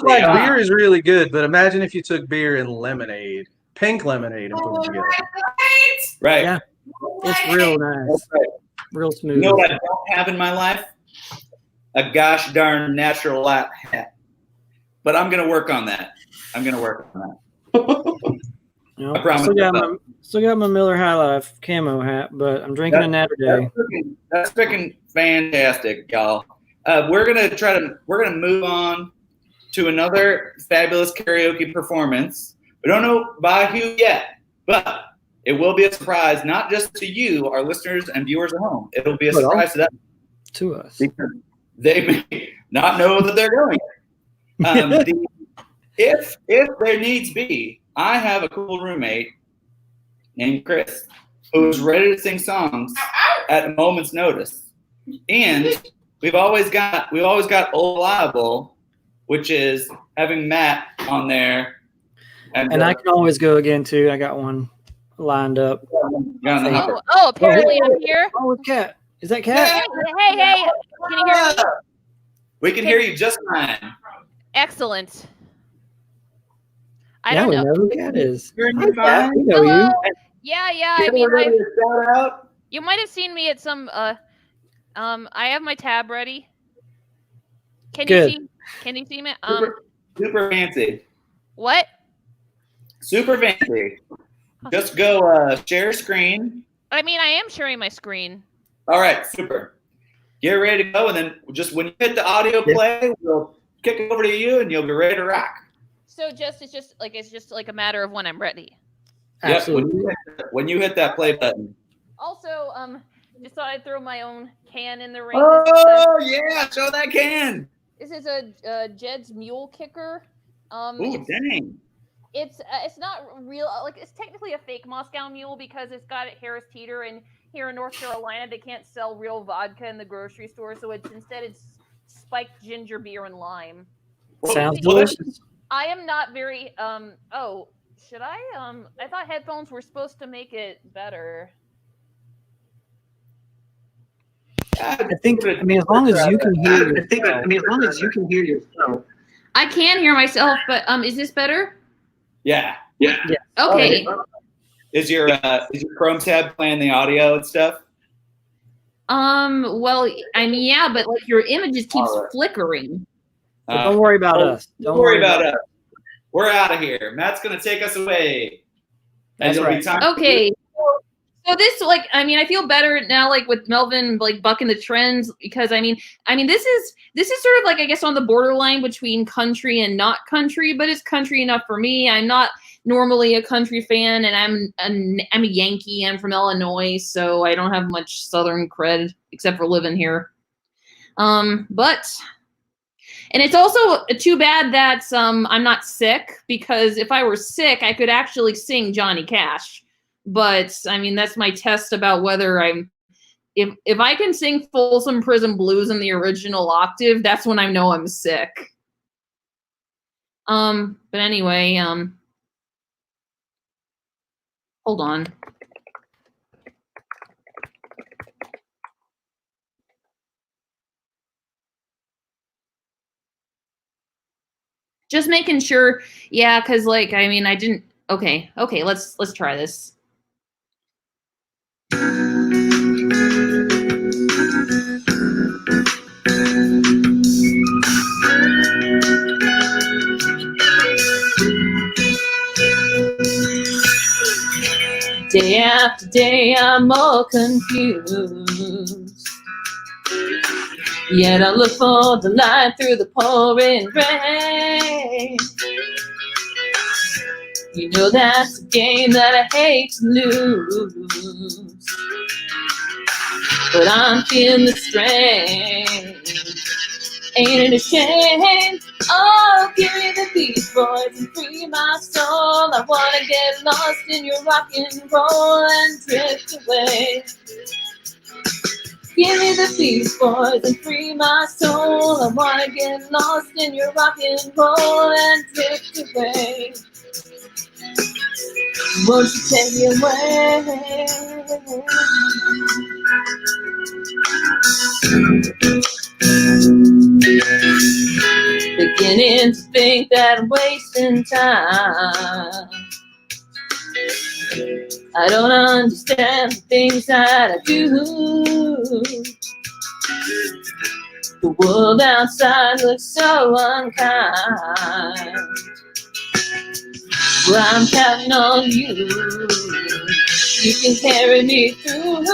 Like beer is really good, but imagine if you took beer and lemonade, pink lemonade, and put them together. Right. Yeah. It's real nice. Right. Real smooth. You know what I don't have in my life? A gosh darn natural light hat. But I'm gonna work on that. You know, I promise. Still got my Miller High Life camo hat, but I'm drinking a Natter Day. That's freaking fantastic, y'all. We're gonna move on to another fabulous karaoke performance. We don't know by who yet, but it will be a surprise, not just to you, our listeners and viewers at home. It'll be a surprise to them. To us. Because they may not know that they're going. If there needs be, I have a cool roommate named Chris who's ready to sing songs at a moment's notice. And we've always got Old Reliable, which is having Matt on there. And I can always go again too. I got one lined up. Apparently I'm here. Oh, it's Cat. Is that Cat? Hey, can you hear me? We can hear you just fine. Excellent. Yeah, we know who Cat is. You're Hi, Cat. We know Hello. you. Yeah. I mean, shout out. you might have seen me at some. I have my tab ready. Can Good. you see? Can you see me? Super fancy. What? Super fancy. Just go share screen. I mean, I am sharing my screen. All right, super. Get ready to go, and then just when you hit the audio play, we'll kick it over to you, and you'll be ready to rock. So it's just like a matter of when I'm ready. Absolutely. Yep, when you hit that play button. Also, just thought I'd throw my own can in the ring. Oh yeah, show that can. This is a Jed's Mule Kicker. Ooh, dang. It's not real. Like, it's technically a fake Moscow Mule because it's got a Harris Teeter, and here in North Carolina they can't sell real vodka in the grocery store, so it's spiked ginger beer and lime. Sounds delicious. I am not very should I? I thought headphones were supposed to make it better. I mean, as long as you can hear yourself. I can hear myself, but is this better? Yeah. Okay. Is your Chrome tab playing the audio and stuff? Well, I mean, yeah, but like your images keeps flickering. Don't worry about us. Don't worry about us. We're out of here. Matt's gonna take us away. That's right. Okay. So this, like, I mean, I feel better now, like with Melvin, like bucking the trends, because I mean, this is sort of like, I guess, on the borderline between country and not country, but it's country enough for me. I'm not normally a country fan, and I'm a Yankee. I'm from Illinois, so I don't have much Southern cred except for living here. And it's also too bad that I'm not sick, because if I were sick, I could actually sing Johnny Cash. But I mean, that's my test about whether if I can sing Folsom Prison Blues in the original octave, that's when I know I'm sick. But anyway, hold on. Just making sure, yeah, because like, I mean, I didn't. Okay, let's try this. Day after day, I'm more confused. Yet I look for the light through the pouring rain. You know that's a game that I hate to lose, but I'm feeling the strain. Ain't it a shame? Oh, give me the Beach Boys and free my soul. I wanna get lost in your rock and roll and drift away. Give me the Beach Boys and free my soul. I wanna get lost in your rock and roll and drift away. Won't you take me away? Beginning to think that I'm wasting time. I don't understand the things that I do. The world outside looks so unkind. Well, I'm counting on you. You can carry me through.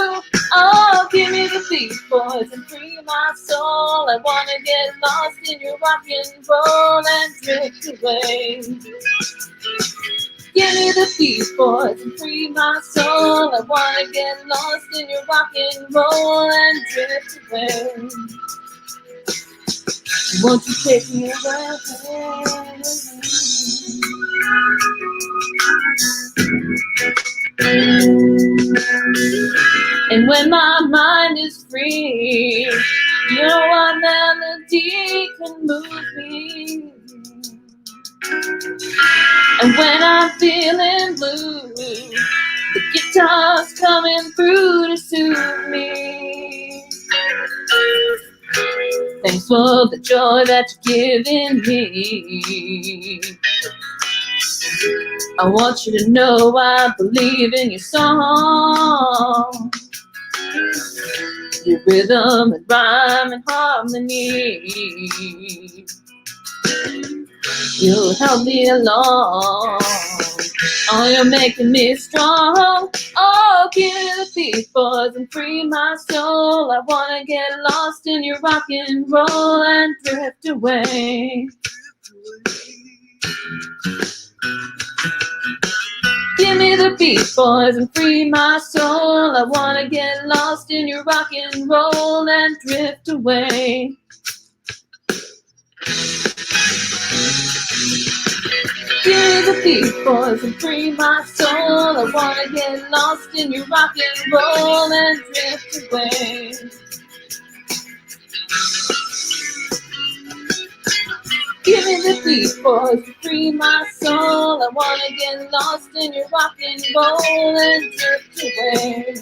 Oh, give me the Beach Boys and free my soul. I wanna get lost in your rock and roll and drift away. Give me the Beach Boys and free my soul. I wanna get lost in your rock and roll and drift away. Won't you take me away? And when my mind is free, you know move me. And when I'm feeling blue, the guitar's coming through to soothe me. Thanks for the joy that you're giving me. I want you to know I believe in your song, your rhythm and rhyme and harmony. You'll help me along. Oh, you're making me strong. Oh, give me the beat, boys, and free my soul. I wanna get lost in your rock and roll and drift away. Give me the beat, boys, and free my soul. I wanna get lost in your rock and roll and drift away. Give me the beat, boys, and free my soul. I wanna get lost in your rock and roll and drift away. Give me the beat, boys, and free my soul. I wanna get lost in your rock and roll and drift away.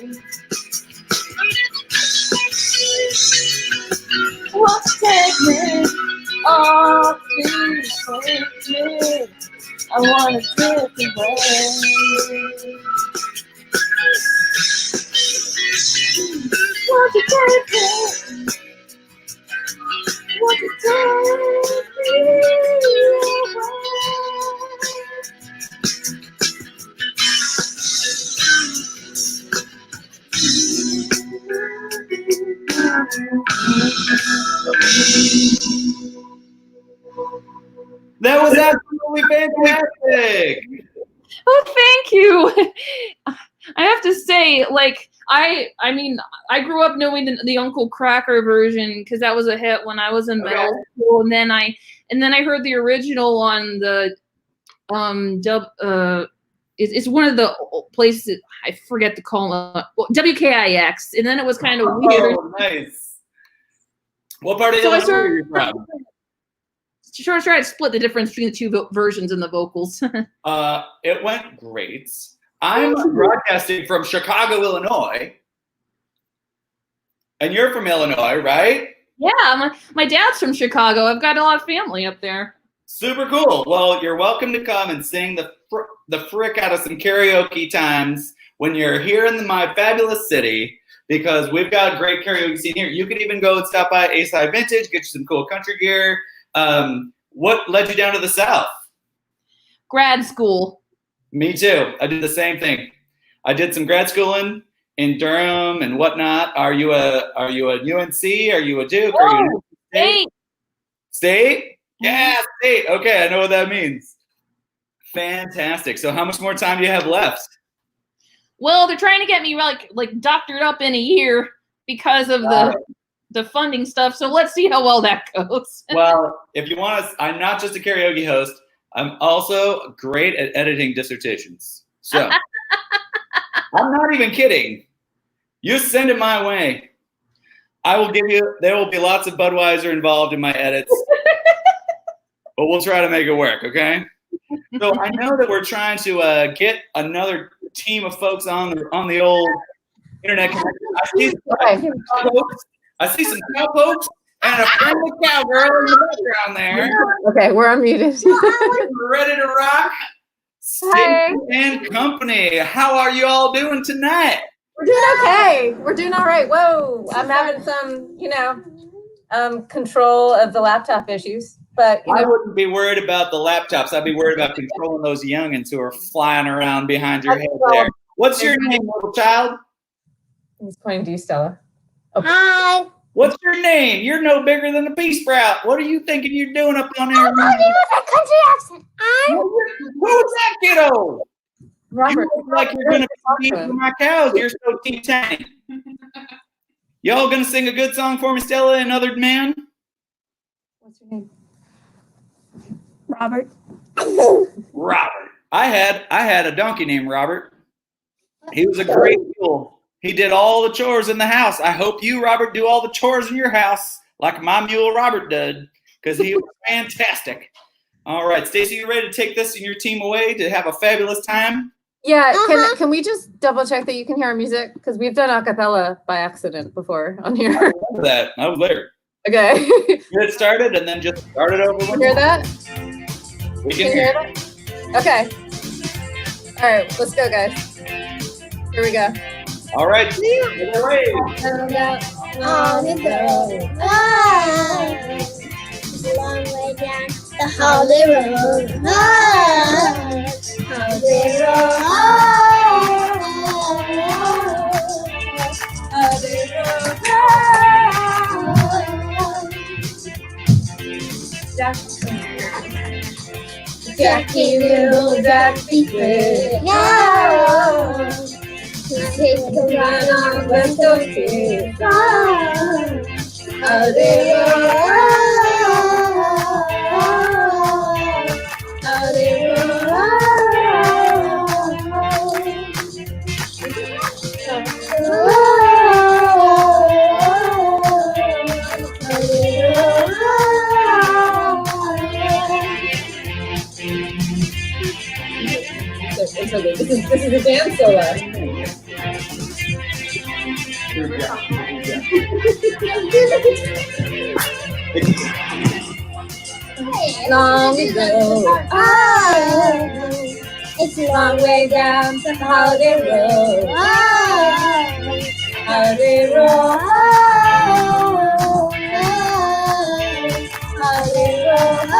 Won't you take me? Oh, please take me. I wanna drift away. Won't you take me? Won't you take me away? That was absolutely fantastic. Oh, thank you. I have to say, like, I mean, I grew up knowing the Uncle Cracker version because that was a hit when I was in middle school, and then I heard the original on the it's one of the places, I forget to call it, WKIX, and then it was kind of weird. Oh, nice. What part of So I Illinois are you from? Sure, try to split the difference between the two versions in the vocals. It went great. I'm broadcasting from Chicago, Illinois. And you're from Illinois, right? Yeah, my dad's from Chicago. I've got a lot of family up there. Super cool. Well, you're welcome to come and sing the frick out of some karaoke times when you're here in my fabulous city, because we've got a great karaoke scene here. You could even go and stop by ASI Vintage, get you some cool country gear. What led you down to the South? Grad school. Me too. I did the same thing. I did some grad schooling in Durham and whatnot. Are you a UNC? Are you a Duke? Are you a State? State? Yeah, state. Okay, I know what that means. Fantastic. So how much more time do you have left? Well, they're trying to get me like doctored up in a year because of the funding stuff. So let's see how well that goes. Well, if you want to, I'm not just a karaoke host. I'm also great at editing dissertations. So I'm not even kidding. You send it my way. I will give you, there will be lots of Budweiser involved in my edits, but we'll try to make it work, okay? So I know that we're trying to get another team of folks on the old internet connection. I see some cowpokes and a friendly cowgirl in the background there. Okay, we're unmuted. We're ready to rock. Steve and company. How are you all doing tonight? We're doing okay. We're doing all right. Whoa, I'm having some, control of the laptop issues, but I wouldn't be worried about the laptops. I'd be worried about controlling those youngins who are flying around behind your head there. What's your name, little child? He's pointing to you, Stella. Okay. Hi. What's your name? You're no bigger than a pea sprout. What are you thinking you're doing up on there? I'm talking with a country accent. Who's that kiddo? Robert. You look like you're gonna be for my cows. You're so teeny tiny. Y'all gonna sing a good song for me, Stella and other man? What's your name? Robert. Robert. I had a donkey named Robert. He was a great mule. He did all the chores in the house. I hope you, Robert, do all the chores in your house like my mule Robert did, because he was fantastic. All right, Stacy, you ready to take this and your team away to have a fabulous time? Yeah, can we just double check that you can hear our music? Because we've done a cappella by accident before on here. I remember that. I was there. Okay. Get it started and then just start it over. You hear that? We Can you hear that? Okay. All right, let's go, guys. Here we go. All right. On the go. It's a long way down the Holly Road. Holly Road. Jackie, little Jackie, no. Take a run on West Oak. This is a dance solo. Long ago, it's a long way down the Holiday Road. Holiday Road. Holiday Road.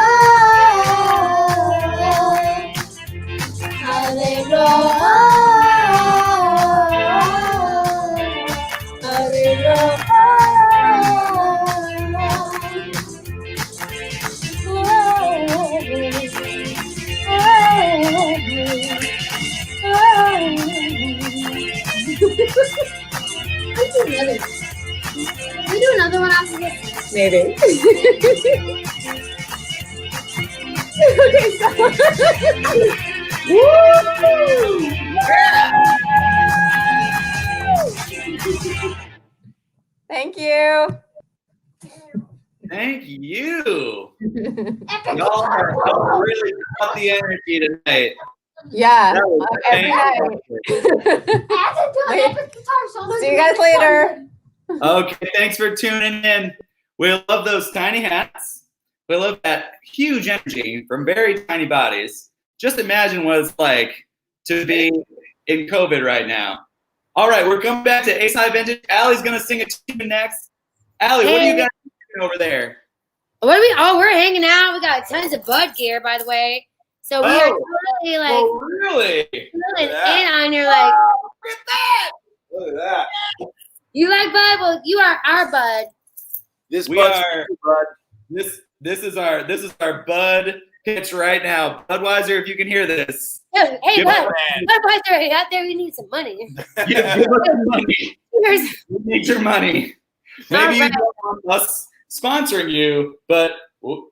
Holiday Road. Holiday Road. Can we do another one after this? Maybe. Okay, stop. Woo! Thank you. Thank you. Y'all have really got the energy tonight. Yeah, That was every fantastic. night. See you guys later. Okay, thanks for tuning in. We love those tiny hats. We love that huge energy from very tiny bodies. Just imagine what it's like to be in COVID right now. All right, we're coming back to Ace High Vintage. Allie's going to sing a tune next. Allie, what do you guys doing over there? What are we? Oh, we're hanging out. We got tons of bud gear, by the way. So we are totally like, oh, really? feeling in on your like. Look at that! Look at that! You like bud? Well, you are our bud. This We Bud's are Bud. this is our bud pitch right now. Budweiser, if you can hear this, Hey, give bud. us Budweiser, out there, we need some money. give us some money. Here's- We need your money. Maybe you don't want us sponsoring you, but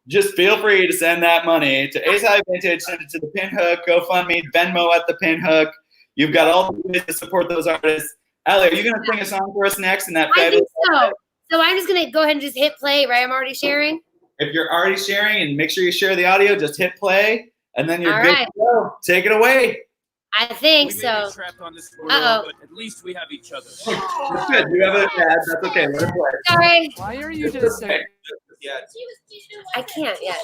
just feel free to send that money to Ace High Vintage. Send it to the Pinhook, GoFundMe, Venmo at the Pinhook. You've got all the ways to support those artists. Allie, are you going to sing a song for us next in that I fabulous? think so. So I'm just gonna go ahead and just hit play, right? I'm already sharing. If you're already sharing, and make sure you share the audio, just hit play, and then you're All good right. to go. Take it away. I think We may so. be trapped on this world, Uh-oh. but at least we have each other. That's good. You have a dad. That's okay. Let it play. Sorry. Why are you It's just okay. Yeah. I can't yet.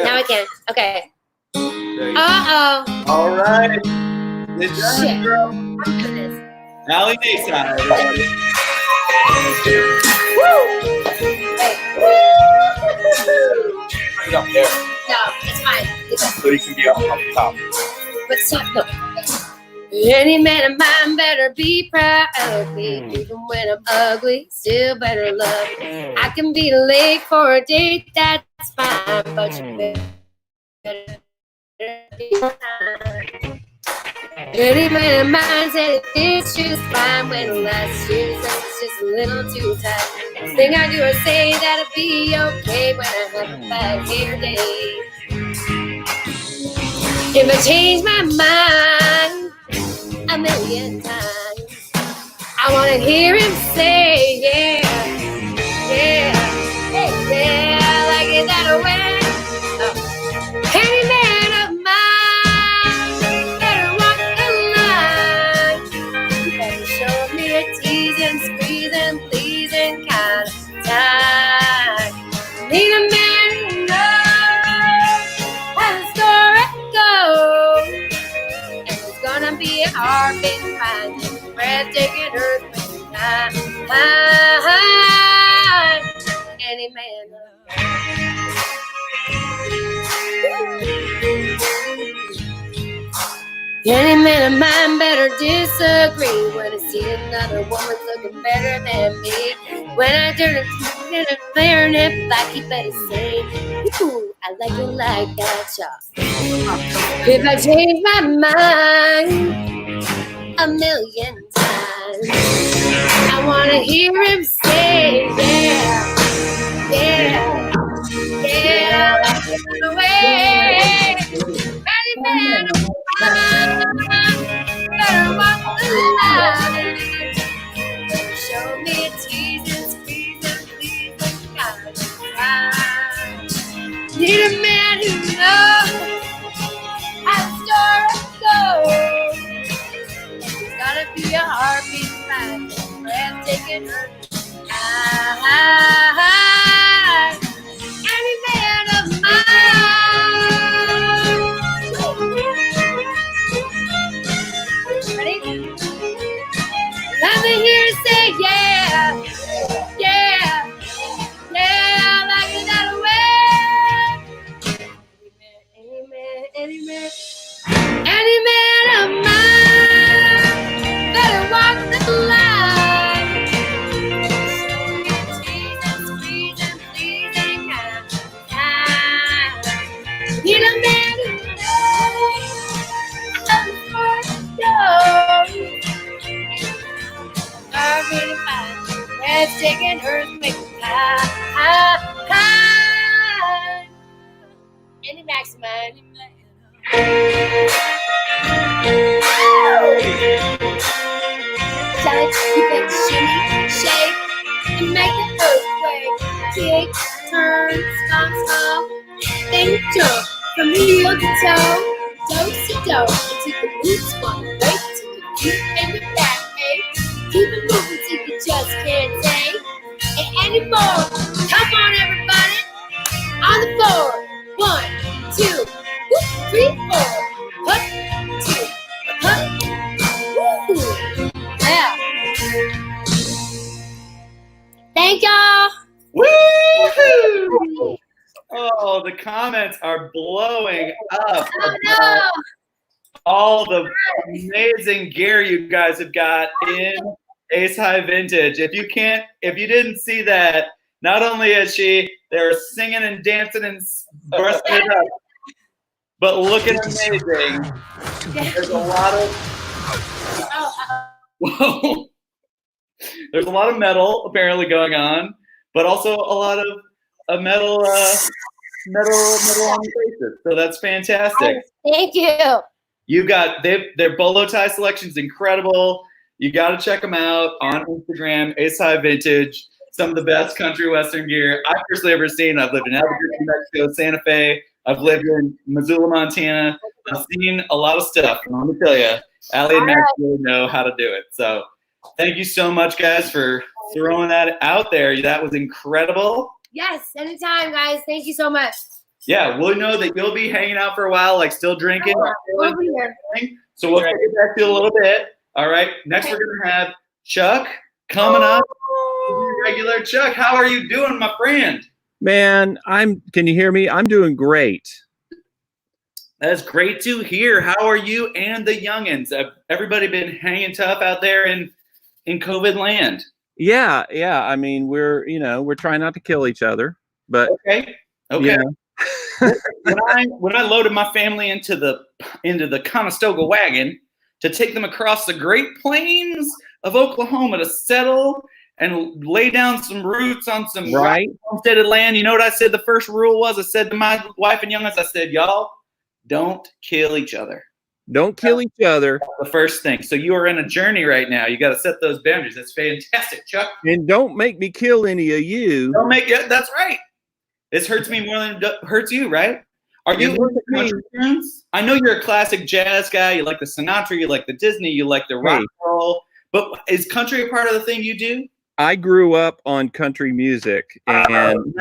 Now I can. Okay. There you go. Uh-oh. All right. Good job, Shit. girl. Oh, goodness. Allie Nason, everybody. Bring it up there No, it's fine. It's fine. so you can be up on top. But stop. No. Any man of mine better be proud of me. Even when I'm ugly, still better love me. I can be late for a date, that's fine. But you better be kind. Any man of mine said it's just fine when last year's was just a little too tight. Thing I do or say that'll be okay when I have a bad hair day. If I change my mind a million times, I wanna hear him say, yeah, yeah, hey, yeah, like gonna be a heartbeat finding breathtaking earthquake high. Any man. Any man of mine better disagree when I see another woman looking better than me. When I turn a flare and if like he better say, ooh, I like it like that, y'all. If I change my mind a million times, I wanna hear him say, yeah, yeah, yeah, like it away. Any man of mine better walk the line. Show me a teasing, squeezing, pleasing kind of time. Need a man who knows how the story goes. It's gotta be a heartbeat fine, breathtaking her high. Any man of mine. Ready? Let me hear you say yeah, yeah, yeah, like it that way. Any man of mine better walk the line. Jesus, pleasing, pleasing kind of time. Need a man who knows how the story goes. Really fine. Let's take an earthquake high. Any maximum. Touch, you better shimmy, shake, and make the earthquake kick, turn, stomp, then jump from heel to toe, toe to toe, until the boots want to break to the feet and the back, hey. Keep it moving till you just can't take it anymore. Come on, everybody. On the floor. 1, 2, 3, 4. Hut, 2, hut. Woo. Yeah. Thank y'all. Woo! Oh, the comments are blowing up. Oh, no. All the amazing gear you guys have got in Ace High Vintage. If you didn't see that, not only is they're singing and dancing and busting it up, but looking amazing. There's a lot of whoa. There's a lot of metal apparently going on, but also a lot of metal on the faces. So that's fantastic. Thank you. You got their bolo tie selection is incredible. You got to check them out on Instagram, Ace High Vintage. Some of the best country western gear I've personally ever seen. I've lived in Albuquerque, New Mexico, Santa Fe. I've lived in Missoula, Montana. I've seen a lot of stuff. And let me tell you, Allie and Max really know how to do it. So thank you so much, guys, for throwing that out there. That was incredible. Yes, anytime, guys. Thank you so much. Yeah, we'll know that you'll be hanging out for a while, like still drinking. Over here. So we'll take it back to you a little bit. All right. Next, we're going to have Chuck coming up. Regular Chuck, how are you doing, my friend? Man, can you hear me? I'm doing great. That's great to hear. How are you and the youngins? Have everybody been hanging tough out there in COVID land? Yeah. I mean, we're trying not to kill each other, but okay. Yeah. When I loaded my family into the Conestoga wagon to take them across the Great Plains of Oklahoma to settle and lay down some roots on some homesteaded land, you know what I said the first rule was? I said to my wife and youngest, I said, y'all, don't kill each other. Don't kill each other. That's the first thing. So you are in a journey right now. You got to set those boundaries. That's fantastic, Chuck. And don't make me kill any of you. That's right. This hurts me more than it hurts you, right? Are you into country tunes? I know you're a classic jazz guy. You like the Sinatra, you like the Disney, you like the rock and roll. But is country a part of the thing you do? I grew up on country music, and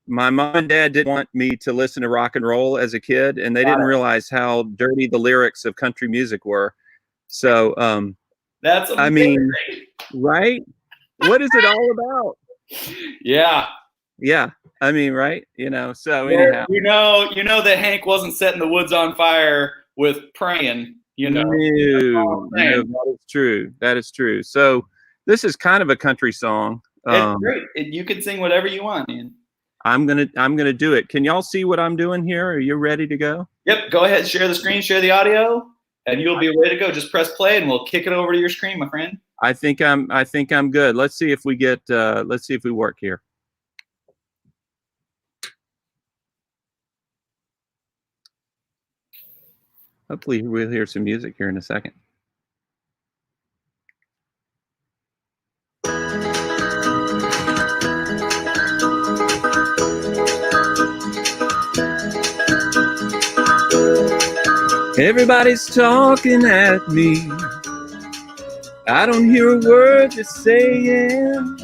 My mom and dad didn't want me to listen to rock and roll as a kid, and they didn't realize how dirty the lyrics of country music were. So, That's amazing. I mean, right? What is it all about? Yeah. Yeah. I mean, right? You know, so anyhow. You know that Hank wasn't setting the woods on fire with praying, you know. No, that is true. That is true. So this is kind of a country song. It's great. You can sing whatever you want, man. I'm gonna do it. Can y'all see what I'm doing here? Are you ready to go? Yep. Go ahead, share the screen, share the audio, and you'll be ready to go. Just press play, and we'll kick it over to your screen, my friend. I think I'm good. Let's see if we get. Let's see if we work here. Hopefully, we'll hear some music here in a second. Everybody's talking at me. I don't hear a word they're saying.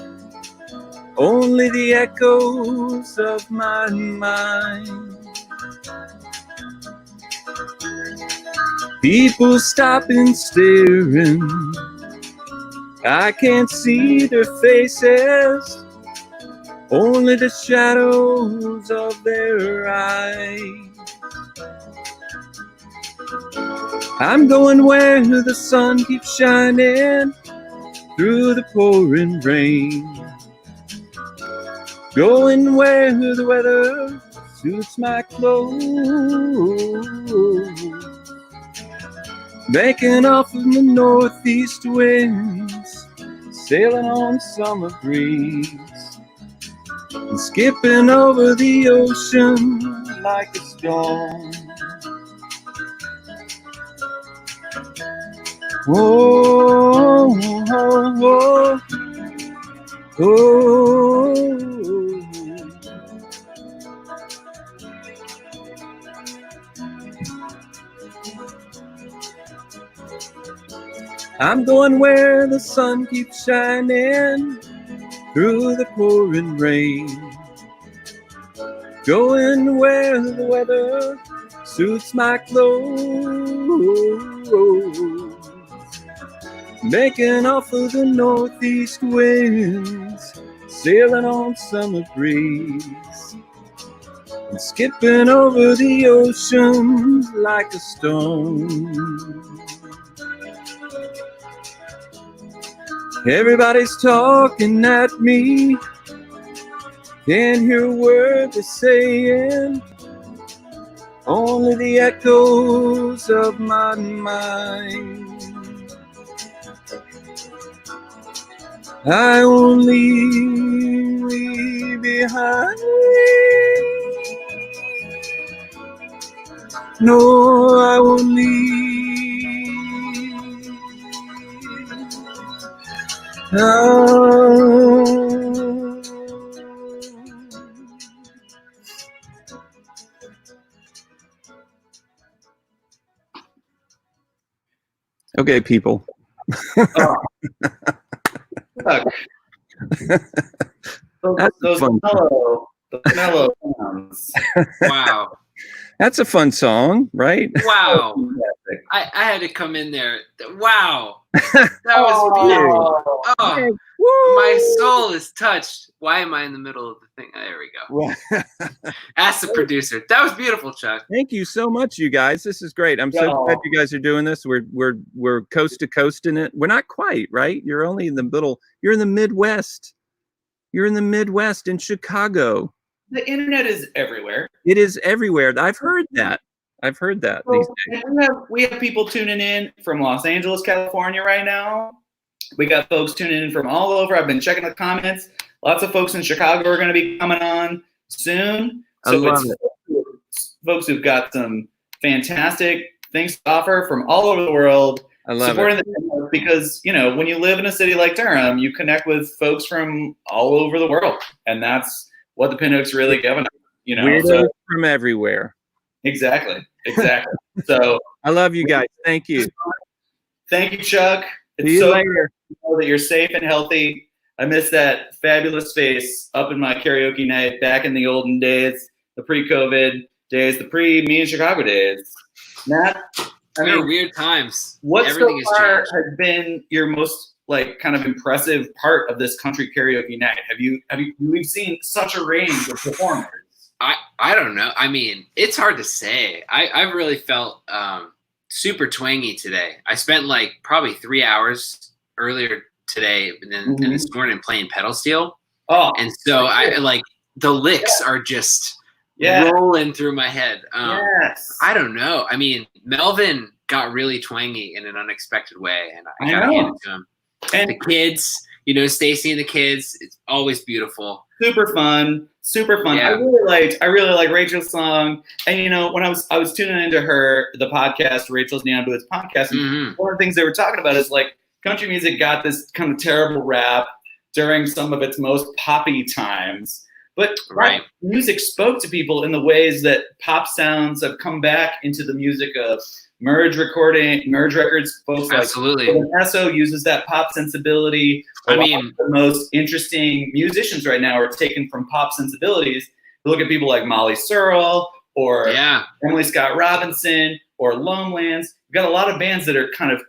Only the echoes of my mind. People stopping, staring. I can't see their faces. Only the shadows of their eyes. I'm going where the sun keeps shining through the pouring rain. Going where the weather suits my clothes. Making off in the northeast winds, sailing on summer breeze, and skipping over the ocean like a stone. Oh, oh, oh, oh. I'm going where the sun keeps shining through the pouring rain. Going where the weather suits my clothes. Making off of the northeast winds, sailing on summer breeze, and skipping over the ocean like a stone. Everybody's talking at me, can't hear a word they're saying. Only the echoes of my mind. I only leave behind. No, I won't leave. Okay, people. Those mellow sounds. Wow. That's a fun song, right? Wow. I had to come in there. Wow. That was beautiful. Oh, my soul is touched. Why am I in the middle of the thing? There we go. Ask the producer. That was beautiful, Chuck. Thank you so much, you guys. This is great. I'm so glad you guys are doing this. We're coast to coast in it. We're not quite, right? You're only in the middle. You're in the Midwest. You're in the Midwest in Chicago. The internet is everywhere. It is everywhere. I've heard that. These days. We have people tuning in from Los Angeles, California right now. We got folks tuning in from all over. I've been checking the comments. Lots of folks in Chicago are going to be coming on soon. So it's folks who've got some fantastic things to offer from all over the world. I love supporting it. Because, you know, when you live in a city like Durham, you connect with folks from all over the world. And that's what the Pinhook's really giving us, you know. Weirdos from everywhere. Exactly. So I love you guys. Thank you. Thank you, Chuck. It's See you so later. great to know that you're safe and healthy. I miss that fabulous face up in my karaoke night back in the olden days, the pre-COVID days, the pre-me in Chicago days. Matt, I They're mean, weird times. what Everything so has far changed. has been your most like kind of impressive part of this country karaoke night? We've seen such a range of performers. I don't know. I mean, it's hard to say. I've really felt super twangy today. I spent like probably 3 hours earlier today and then and this morning playing pedal steel. Oh, and so I like the licks are just rolling through my head. I don't know. I mean, Melvin got really twangy in an unexpected way, and I gotta hand it to him. And the kids, you know, Stacy and the kids, it's always beautiful. Super fun. Yeah. I really like Rachel's song. And you know, when I was tuning into the podcast, Rachel's Neon Boots podcast, and one of the things they were talking about is like country music got this kind of terrible rap during some of its most poppy times. But music spoke to people in the ways that pop sounds have come back into the music of Merge Records. Folks Absolutely. Like Esso uses that pop sensibility. I mean, the most interesting musicians right now are taken from pop sensibilities. Look at people like Molly Searle or Emily Scott Robinson or Lonelands. We've got a lot of bands that are kind of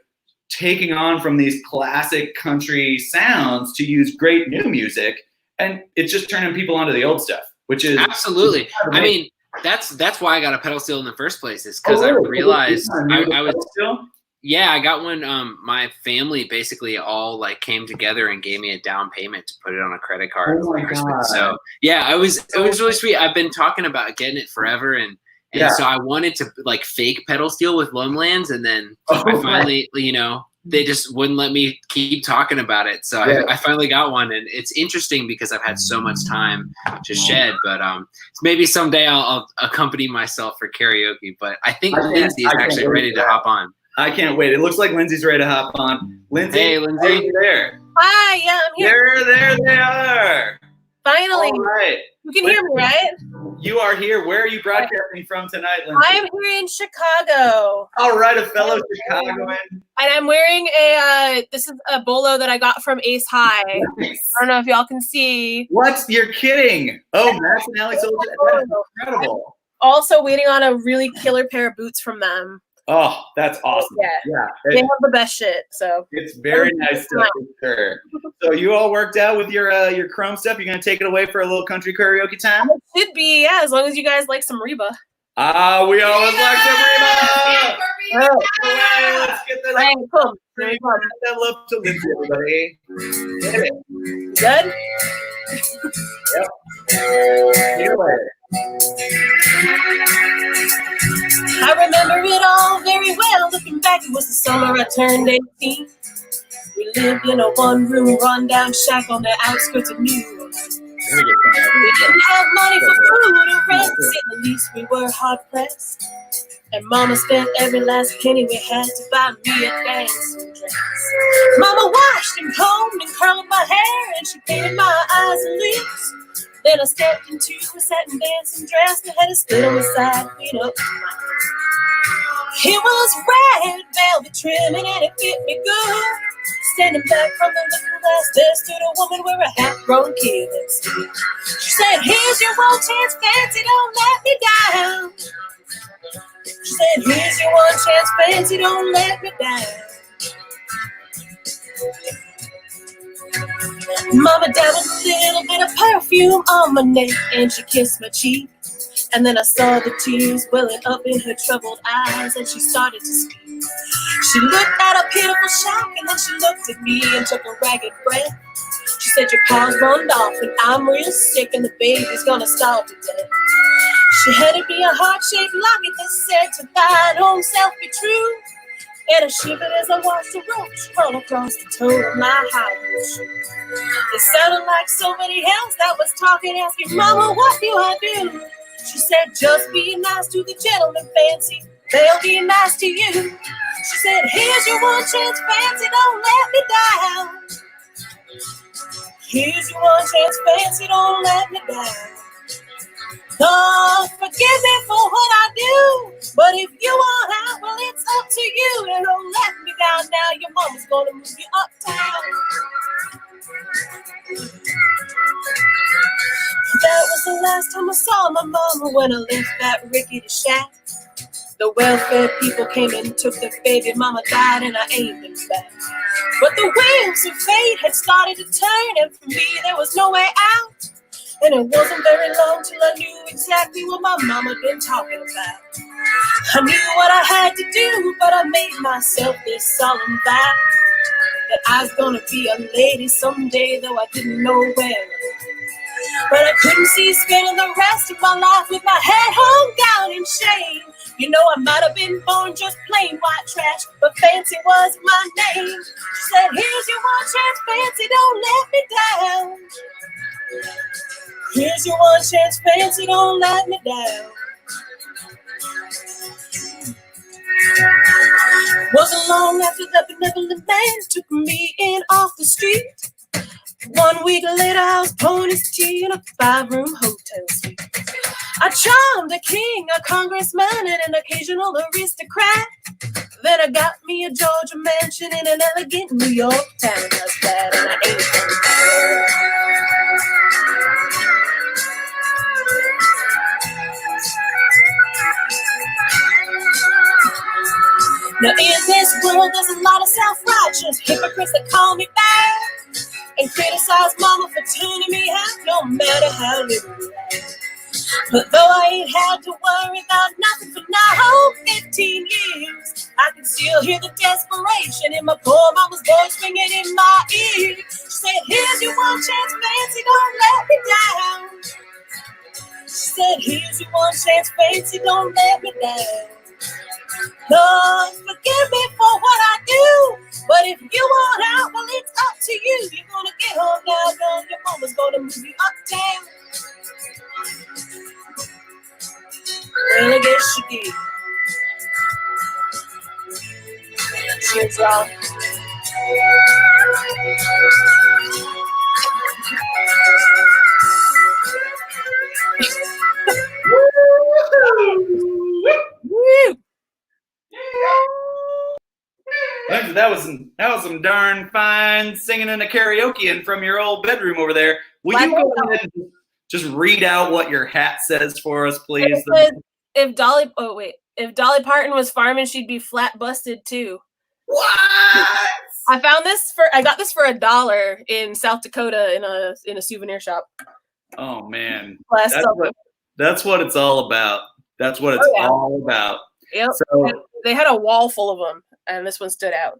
taking on from these classic country sounds to use great new music. And it's just turning people onto the old stuff, which is absolutely. I mean, that's why I got a pedal steel in the first place. Is because I realized I was I got one. My family basically all like came together and gave me a down payment to put it on a credit card for Christmas. So it was really sweet. I've been talking about getting it forever, and so I wanted to like fake pedal steel with Lonelands, and then I finally, you know, they just wouldn't let me keep talking about it. So I finally got one, and it's interesting because I've had so much time to shed, but maybe someday I'll accompany myself for karaoke, but I think Lindsay is actually ready to hop on. I can't wait. It looks like Lindsay's ready to hop on. Lindsay, hey, Lindsay. Are you there? Hi, yeah, I'm here. There they are. Finally. All right. You can hear me, right? You are here. Where are you broadcasting from tonight, Lindsay? I'm here in Chicago. All right, a fellow Chicagoan. And I'm wearing this is a bolo that I got from Ace High. Nice. I don't know if y'all can see. What? You're kidding. Oh, Max and Alex, that's incredible. Also waiting on a really killer pair of boots from them. Oh, that's awesome. Yeah. They have the best shit, so. It's very nice stuff, for sure. So you all worked out with your Chrome stuff? You're going to take it away for a little country karaoke time? It should be, yeah, as long as you guys like some Reba. We always like some Reba! Let's get that up. That love to Lindsay, everybody. Get it. Good? Yep. See you later. I remember it all very well. Looking back, it was the summer I turned 18. We lived in a one-room rundown shack on the outskirts of New York. We didn't have money for food or rent. To say the least, we were hard-pressed. And Mama spent every last penny we had to buy me a dancing dress. Mama washed and combed and curled my hair, and she painted my eyes and lips. Then I stepped into a satin dancing dress that had a split on the side, feet up. It was red velvet trimming and it fit me good. Standing back from the looking glass, there stood a woman with a half-grown kid instead. She said, "Here's your one chance, fancy, don't let me down." She said, "Here's your one chance, fancy, don't let me down." Mama dabbled a little bit of perfume on my neck and she kissed my cheek. And then I saw the tears welling up in her troubled eyes and she started to speak. She looked at a pitiful shock and then she looked at me and took a ragged breath. She said, "Your pa's runned off and I'm real sick and the baby's gonna starve to death." She handed me a heart-shaped locket that said, "To thine own self be true." And I shivered as I watched the roach crawl across the toe of my high shoe. It sounded like somebody else that was talking, asking, "Mama, what do I do?" She said, "Just be nice to the gentleman, Fancy. They'll be nice to you." She said, "Here's your one chance, Fancy. Don't let me down. Here's your one chance, Fancy. Don't let me down. Lord, forgive me for what I do. But if you want out, well, it's up to you. And don't let me down now. Your mama's gonna move you uptown." that was the last time I saw my mama when I left that rickety shack. The welfare people came and took the baby, mama died and I ain't been back. But the wheels of fate had started to turn, and for me there was no way out. And it wasn't very long till I knew exactly what my mama been talking about. I knew what I had to do, but I made myself this solemn vow that I was gonna be a lady someday, though I didn't know when. But I couldn't see spending the rest of my life with my head hung down in shame. You know, I might have been born just plain white trash, but fancy was my name. She said, here's your one chance, fancy, don't let me down. Here's your one chance, fancy, don't let me down. Wasn't long after that benevolent man took me in off the street. 1 week later, I was pouring his tea in a 5-room hotel suite. I charmed a king, a congressman, and an occasional aristocrat. Then I got me a Georgia mansion in an elegant New York town. That's that, and I ain't coming back. Now in this world, there's a lot of self-righteous hypocrites that call me bad and criticize mama for turning me out, no matter how little. But though I ain't had to worry about nothing for now 15 years, I can still hear the desperation in my poor mama's voice ringing in my ear. She said, here's your one chance, fancy, don't let me down. She said, here's your one chance, fancy, don't let me down. Lord, forgive me for what I do, but if you want out, well, it's up to you. You're gonna get home now, girl. Your mama's gonna move you uptown. Well, I guess she did. Cheers, y'all. Woo! That was some darn fine singing in a karaoke and from your old bedroom over there. Will you go ahead and just read out what your hat says for us, please? If Dolly Parton was farming, she'd be flat busted too. What? I got this for $1 in South Dakota in a souvenir shop. Oh man, That's what it's all about. That's what it's all about. Yep. So, they had a wall full of them, and this one stood out.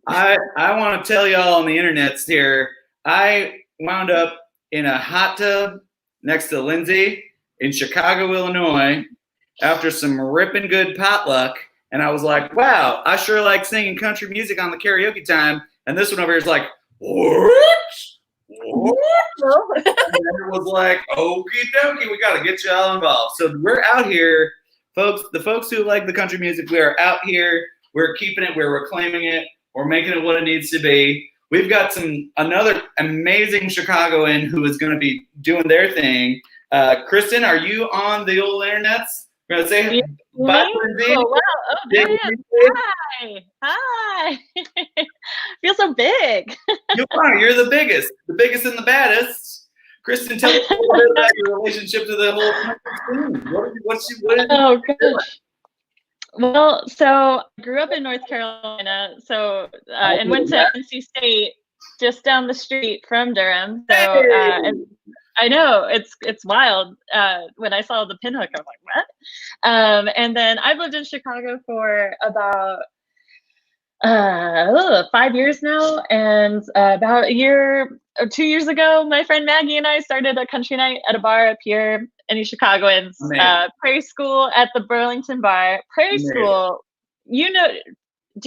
I want to tell y'all on the internets here, I wound up in a hot tub next to Lindsay in Chicago, Illinois, after some ripping good potluck, and I was like, wow, I sure like singing country music on the karaoke time, and this one over here is like, what? And it was like, okie dokie, we got to get you all involved. So we're out here, folks, the folks who like the country music, we are out here, we're keeping it, we're reclaiming it, we're making it what it needs to be. We've got another amazing Chicagoan who is going to be doing their thing. Kristen, are you on the old internets? We're going to say bye, Lindsay. Oh, wow. Oh, there he is. Hi. Feel so big. You are. You're the biggest and the baddest. Kristen, tell us a little bit about your relationship to the whole thing. Oh, gosh. Well, so I grew up in North Carolina, and went to NC State just down the street from Durham. So and I know it's wild. When I saw the pinhook, I was like, what? And then I've lived in Chicago for about 5 years now, and about a year or 2 years ago, my friend Maggie and I started a country night at a bar up here. Any Chicagoans, Prairie School at the Burlington Bar. Prairie School, do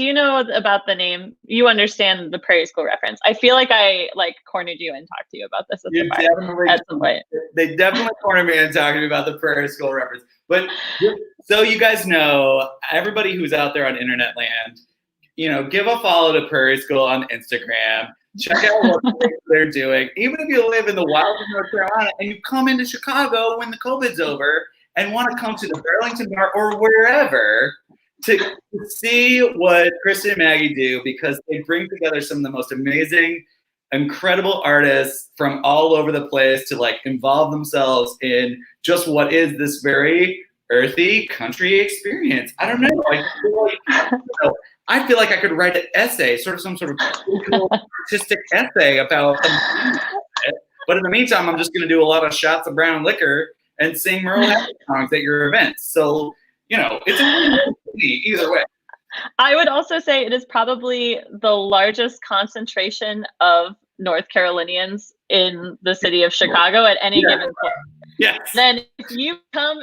you know about the name? You understand the Prairie School reference. I feel like I cornered you and talked to you about this at the bar at some point. They definitely cornered me and talked to me about the Prairie School reference. But so you guys know, everybody who's out there on internet land, give a follow to Prairie School on Instagram. Check out what they're doing. Even if you live in the wilds of North Carolina and you come into Chicago when the COVID's over and want to come to the Burlington Bar or wherever to see what Kristen and Maggie do, because they bring together some of the most amazing incredible artists from all over the place to like involve themselves in just what is this very earthy country experience. I don't know. I feel like I could write an essay, sort of some sort of artistic essay about it. But in the meantime, I'm just going to do a lot of shots of brown liquor and sing Merle Haggard songs at your events. So, you know, it's a either way. I would also say it is probably the largest concentration of North Carolinians in the city of Chicago at any given point. Yes. Then if you come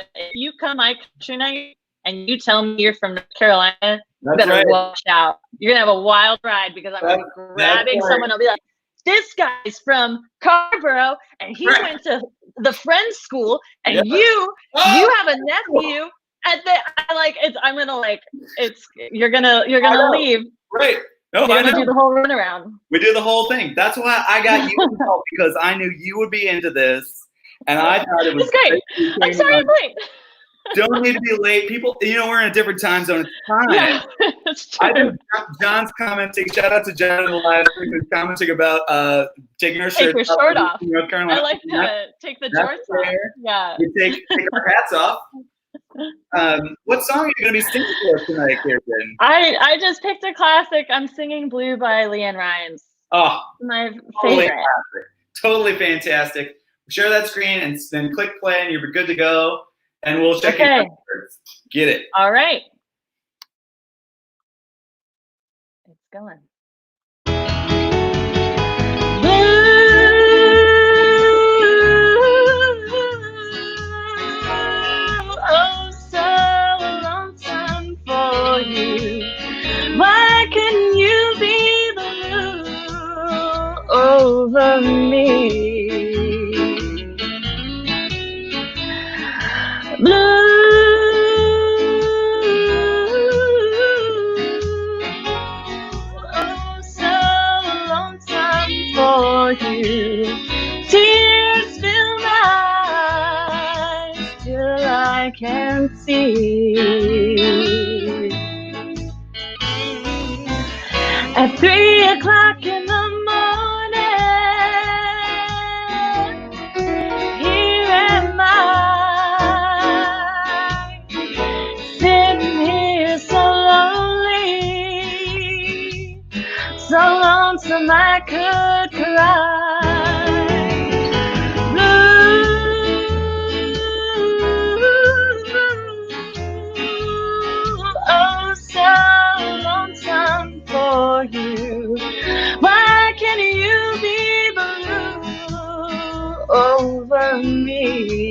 my country night and you tell me you're from North Carolina, you better watch out. You're gonna have a wild ride because I'm gonna be grabbing someone. I'll be like, this guy's from Carborough and he went to the Friends School, and you have a nephew. And then you're gonna leave. Right. No, you're gonna do the whole runaround. We do the whole thing. That's why I got you involved, because I knew you would be into this, and I thought it was great. I'm sorry I'm late. Don't need to be late. People, you know, we're in a different time zone. It's time. Yeah, that's true. I know John's commenting. Shout out to John in the live stream who's commenting about taking our take your shirt off. North Carolina. I like to take the jorts off. Yeah. We take our hats off. What song are you going to be singing for us tonight, Kirsten? I just picked a classic. I'm singing Blue by Leanne Rimes. Oh, my favorite. Totally fantastic. Share that screen and then click play and you're good to go. And we'll check in afterwards. Get it. All right. It's going. Oh, so lonesome for you. Why can you be blue over me? Blue, oh, so lonesome for you. Tears fill my eyes till I can see. At 3 o'clock in the morning, here am I. So lonesome I could cry. Blue, oh, so lonesome for you. Why can you be blue over me?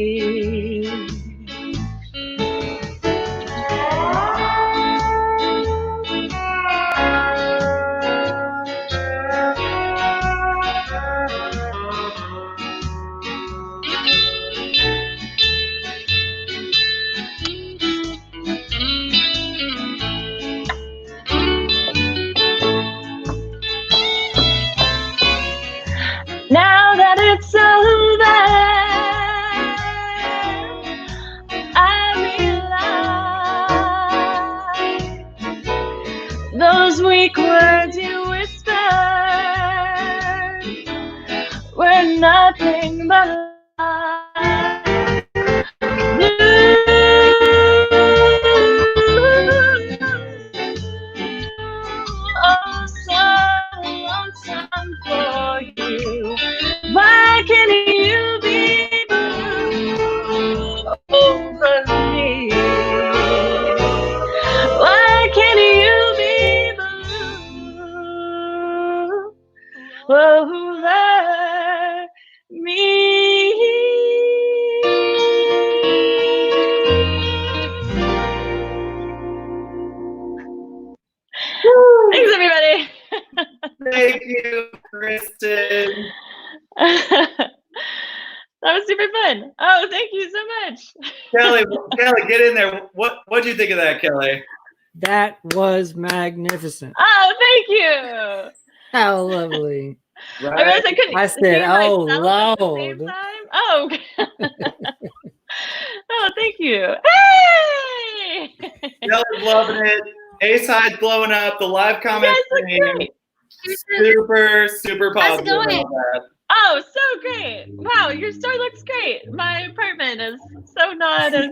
Now that it's over, I realize those weak words you whispered were nothing but lies. Oh, so lonesome for you. Why can you be blue over me? Why can you be blue over me? Thanks, everybody. Thank you, Kristen. That was super fun. Oh, thank you so much. Kelly, get in there. What'd you think of that, Kelly? That was magnificent. Oh, thank you. How lovely. Right? I realized I couldn't. I said, see oh, myself at the same Lord. time. Oh, okay. Oh, thank you. Hey! Kelly's loving it. A-side's blowing up. The live comments. You guys look great. Super, super How's it positive going? about that. Oh, so great. Wow, your store looks great. My apartment is so not as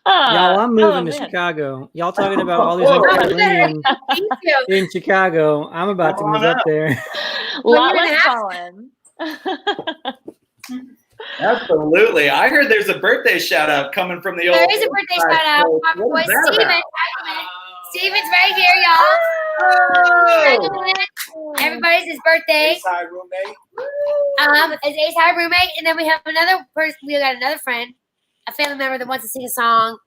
Y'all, I'm moving to man. Chicago. Y'all talking about all these Oh, uncut good. women Thank you. in Chicago. I'm about to move up there. Lot Well, you're less gonna pollen. Absolutely. I heard there's a birthday shout out coming from the old. There is a birthday shout out. Our boy What is that Steven. about? Steven's right here, y'all. Everybody's his birthday. Ace High roommate. His Ace High roommate, and then we have another person. We got another friend, a family member that wants to sing a song.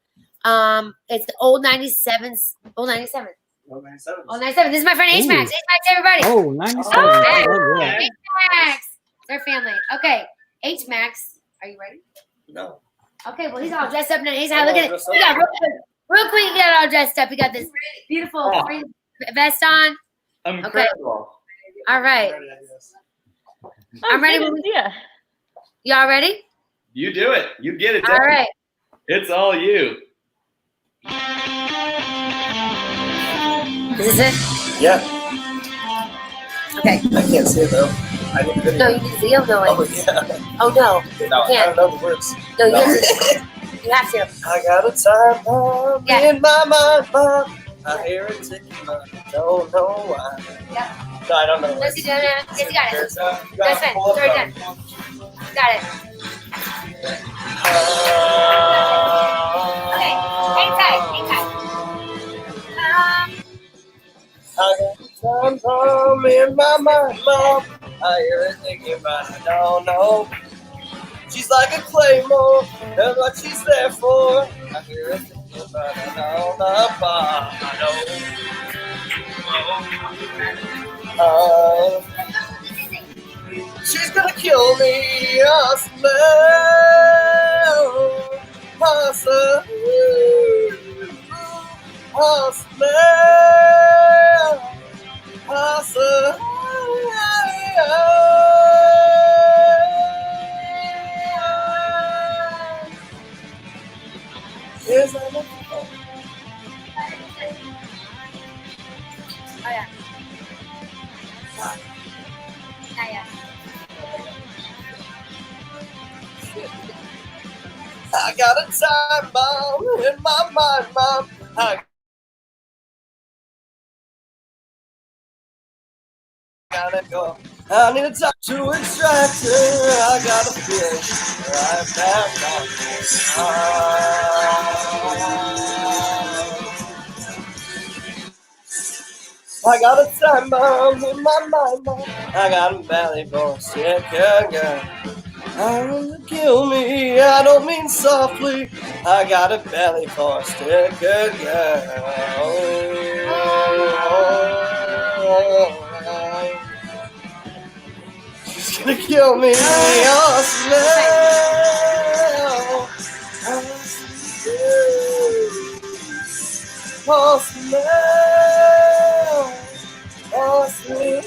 It's the old 97s. Old 97. Old 97. Old 97. This is my friend H Max. H Max, everybody. Oh, 97. Oh, I love that. H Max. Their family. Okay, H Max. Are you ready? No. Okay, well he's all dressed up now. He's look at it. He got real quick. He got all dressed up. He got this beautiful green vest on. Incredible. Okay. All right. I'm ready. Y'all ready? You do it. You get it done. All right. It's all you. Is this it? Yeah. Okay. I can't see it though. I didn't video. No, you need to see him. No, Oh yeah. Oh no. No, I can't. don't know the words. No, you have to. You have to. I got a time bomb in my mind, Mom. I hear it ticking, but I don't know why. Yeah. No, I don't know. Yes, you do. Yes, you got it. There's, That's you gotta fine. pull up Third the- time. Got it. Okay. Hang tight. Hang tight. I got a time bomb in my mind, Mom. I hear it ticking, but I don't know. She's like a claymore, and what she's there for. I hear it ticking, but I don't know. She's gonna kill me, I smell. I smell. I smell. I smell. Yes, I know. Oh yeah. Yeah. I got a time bomb in my mind, Mom. I gotta go. I need a time to extract her. I got a fish right back on. I got a time bomb in my mind, Mom. I got a belly for a second girl. I wanna kill me, I don't mean softly. I got a belly for a sticker girl. She's gonna kill me, oh smell. Oh smell. Oh smell.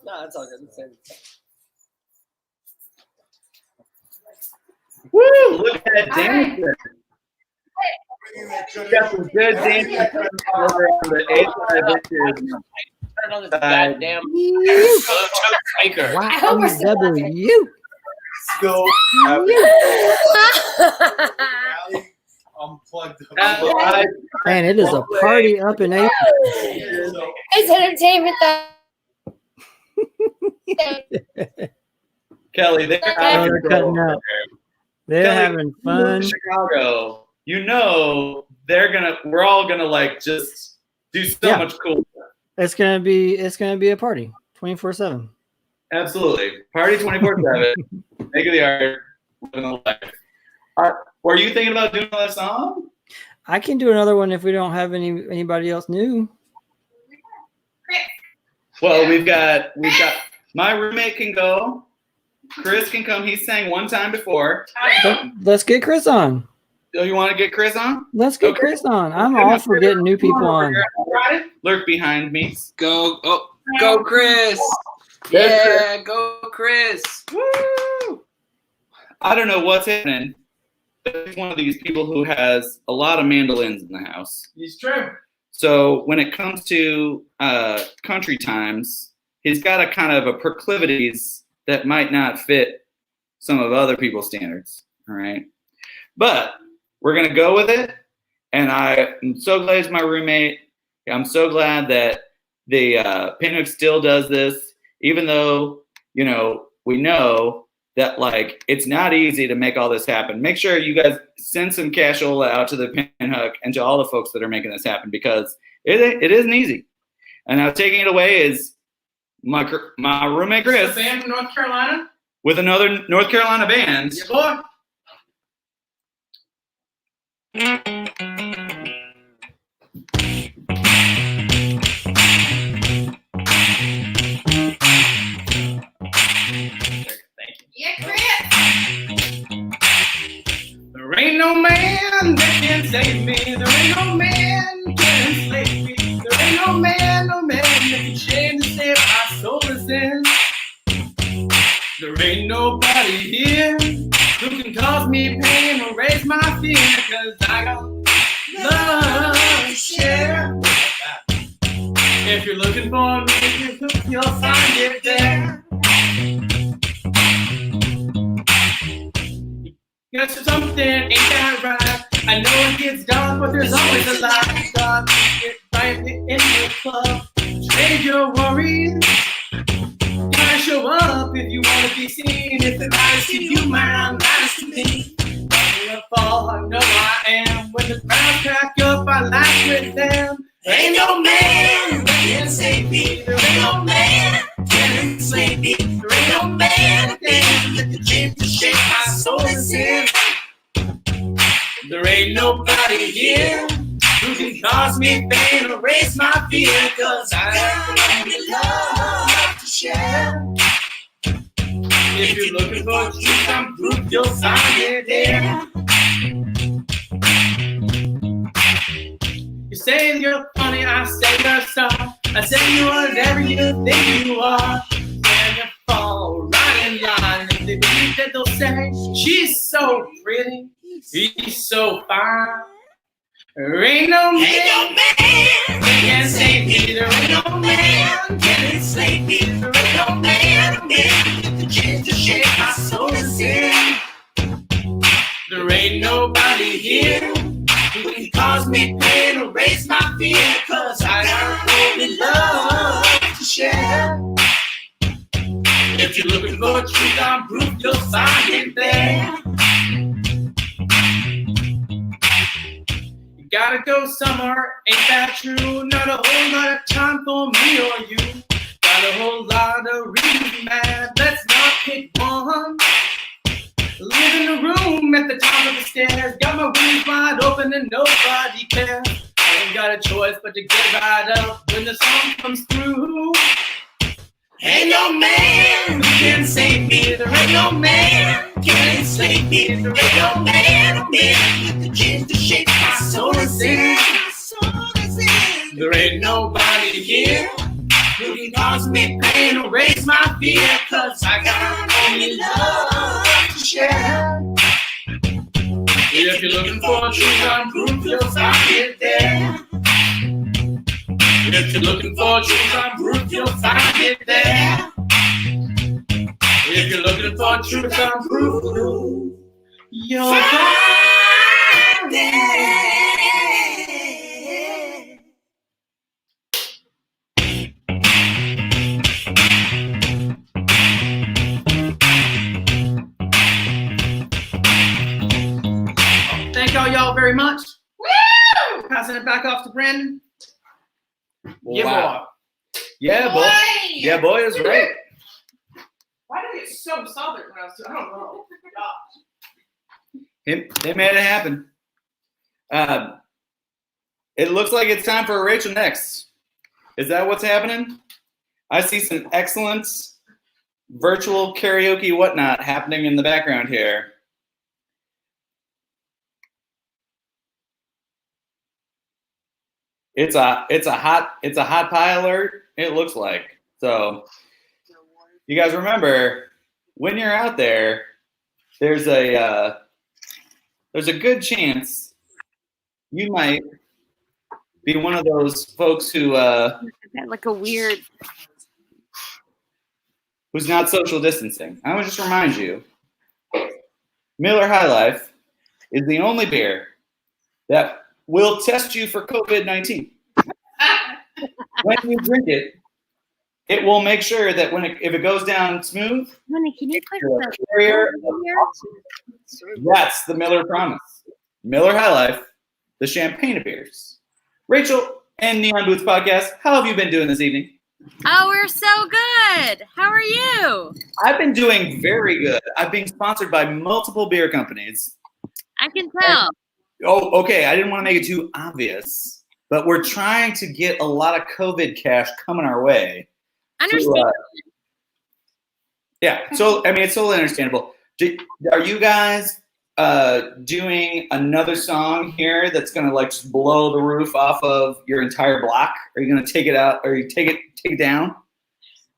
No, it's all good. It's fine. Woo! Look at that dancing. Got some good dancing over on the A side, which is Turn on this goddamn speaker. YW. Go. unplugged. Man, it is a party up in April. It's entertainment though. Kelly, they're They're cutting up. They're Kelly, having you moved fun. to Chicago. You know we're all gonna like just do so much cool stuff. It's gonna be a party 24/7. Absolutely, party 24/7. Make it the art. Living the life. Were you thinking about doing another song? I can do another one if we don't have anybody else new. Well, we've got my roommate can go. Chris can come. He sang one time before. Let's get Chris on. Oh, you want to get Chris on? Let's get Chris on. I'm all for getting new people on. Lurk behind me. Go Chris. Yeah, go Chris. Woo! I don't know what's happening. He's one of these people who has a lot of mandolins in the house. He's true. So when it comes to country times, he's got a kind of a proclivities that might not fit some of other people's standards. All right. But we're going to go with it. And I'm so glad he's my roommate. I'm so glad that the Pinhook still does this, even though, we know that like it's not easy to make all this happen. Make sure you guys send some cashola out to the Pinhook and to all the folks that are making this happen, because it isn't easy. And now taking it away is my roommate Chris. A band from North Carolina with another North Carolina band. Yeah, boy. Yeah, Chris. There ain't no man that can save me. There ain't no man can enslave me. There ain't no man that can change the state my soul is in. There ain't nobody here who can cause me pain or raise my fear, 'cause I got love to share. If you're looking for me, you'll find it there. Got something ain't that right. I know it gets dark, but there's always a light. Dark, get right in the club. Trade your worries. Gotta show up if you wanna be seen. If it matters to you, man, matters to me. Running a fall, I know I am. When the crowd pack up, I laugh with them. Ain't no man that can save me. There ain't no man can enslave me. There ain't no man that can change the shape my soul is in. There ain't nobody here who can cause me pain or raise my fear, 'cause I got only love to share. If you're looking for truth, I'm proof, you'll find it there. You say you're funny, I say you're soft. I say you are whatever you think you are. And you fall right in line. If they believe that they'll say, she's so pretty, he's so fine. There ain't no man that can save me. There ain't no man can enslave me. There ain't no man that can change the shape my soul is in. There ain't nobody here who can cause me pain or raise my fear, 'cause I got only love to share. If you're looking for truth, I'm proof, you'll find it there. You gotta go somewhere, ain't that true? Not a whole lot of time for me or you. Got a whole lot of reasons to be mad, let's not pick one. Live in the room at the top of the stairs. Got my wings wide open and nobody cares. I ain't got a choice but to get right up when the song comes through. Ain't no man who can save me. There ain't no man can enslave me. There ain't no man who can change the shape my soul is in. There ain't nobody here who can cause me pain or raise my fear, 'cause I got only love to share. If you're looking for truth, I'm proof, you'll find it there. If you're looking for truth, I'm proof, you'll find it there. If you're looking for truth, I'm proof, you'll find it. Thank y'all very much. Woo! Passing it back off to Brandon. Yeah, Wow. Yeah, boy. Yeah, boy is right. Why did it get so southern when I was doing? I don't know. They made it happen. It looks like it's time for Rachel next. Is that what's happening? I see some excellent virtual karaoke whatnot happening in the background here. It's a hot pie alert. It looks like. So you guys remember when you're out there, there's a good chance you might be one of those folks who like a weird. who's not social distancing. I would just remind you, Miller High Life is the only beer that will test you for COVID-19. When you drink it, it will make sure that if it goes down smooth, Honey, can you put you're a the carrier of that's the Miller promise. Miller High Life, the champagne of beers. Rachel and Neon Boots Podcast, how have you been doing this evening? Oh, we're so good. How are you? I've been doing very good. I've been sponsored by multiple beer companies. I can tell. Oh, okay. I didn't want to make it too obvious, but we're trying to get a lot of COVID cash coming our way. Understand. Yeah. So, I mean, it's totally understandable. Are you guys doing another song here that's going to like just blow the roof off of your entire block? Are you going to take it out or you take it down?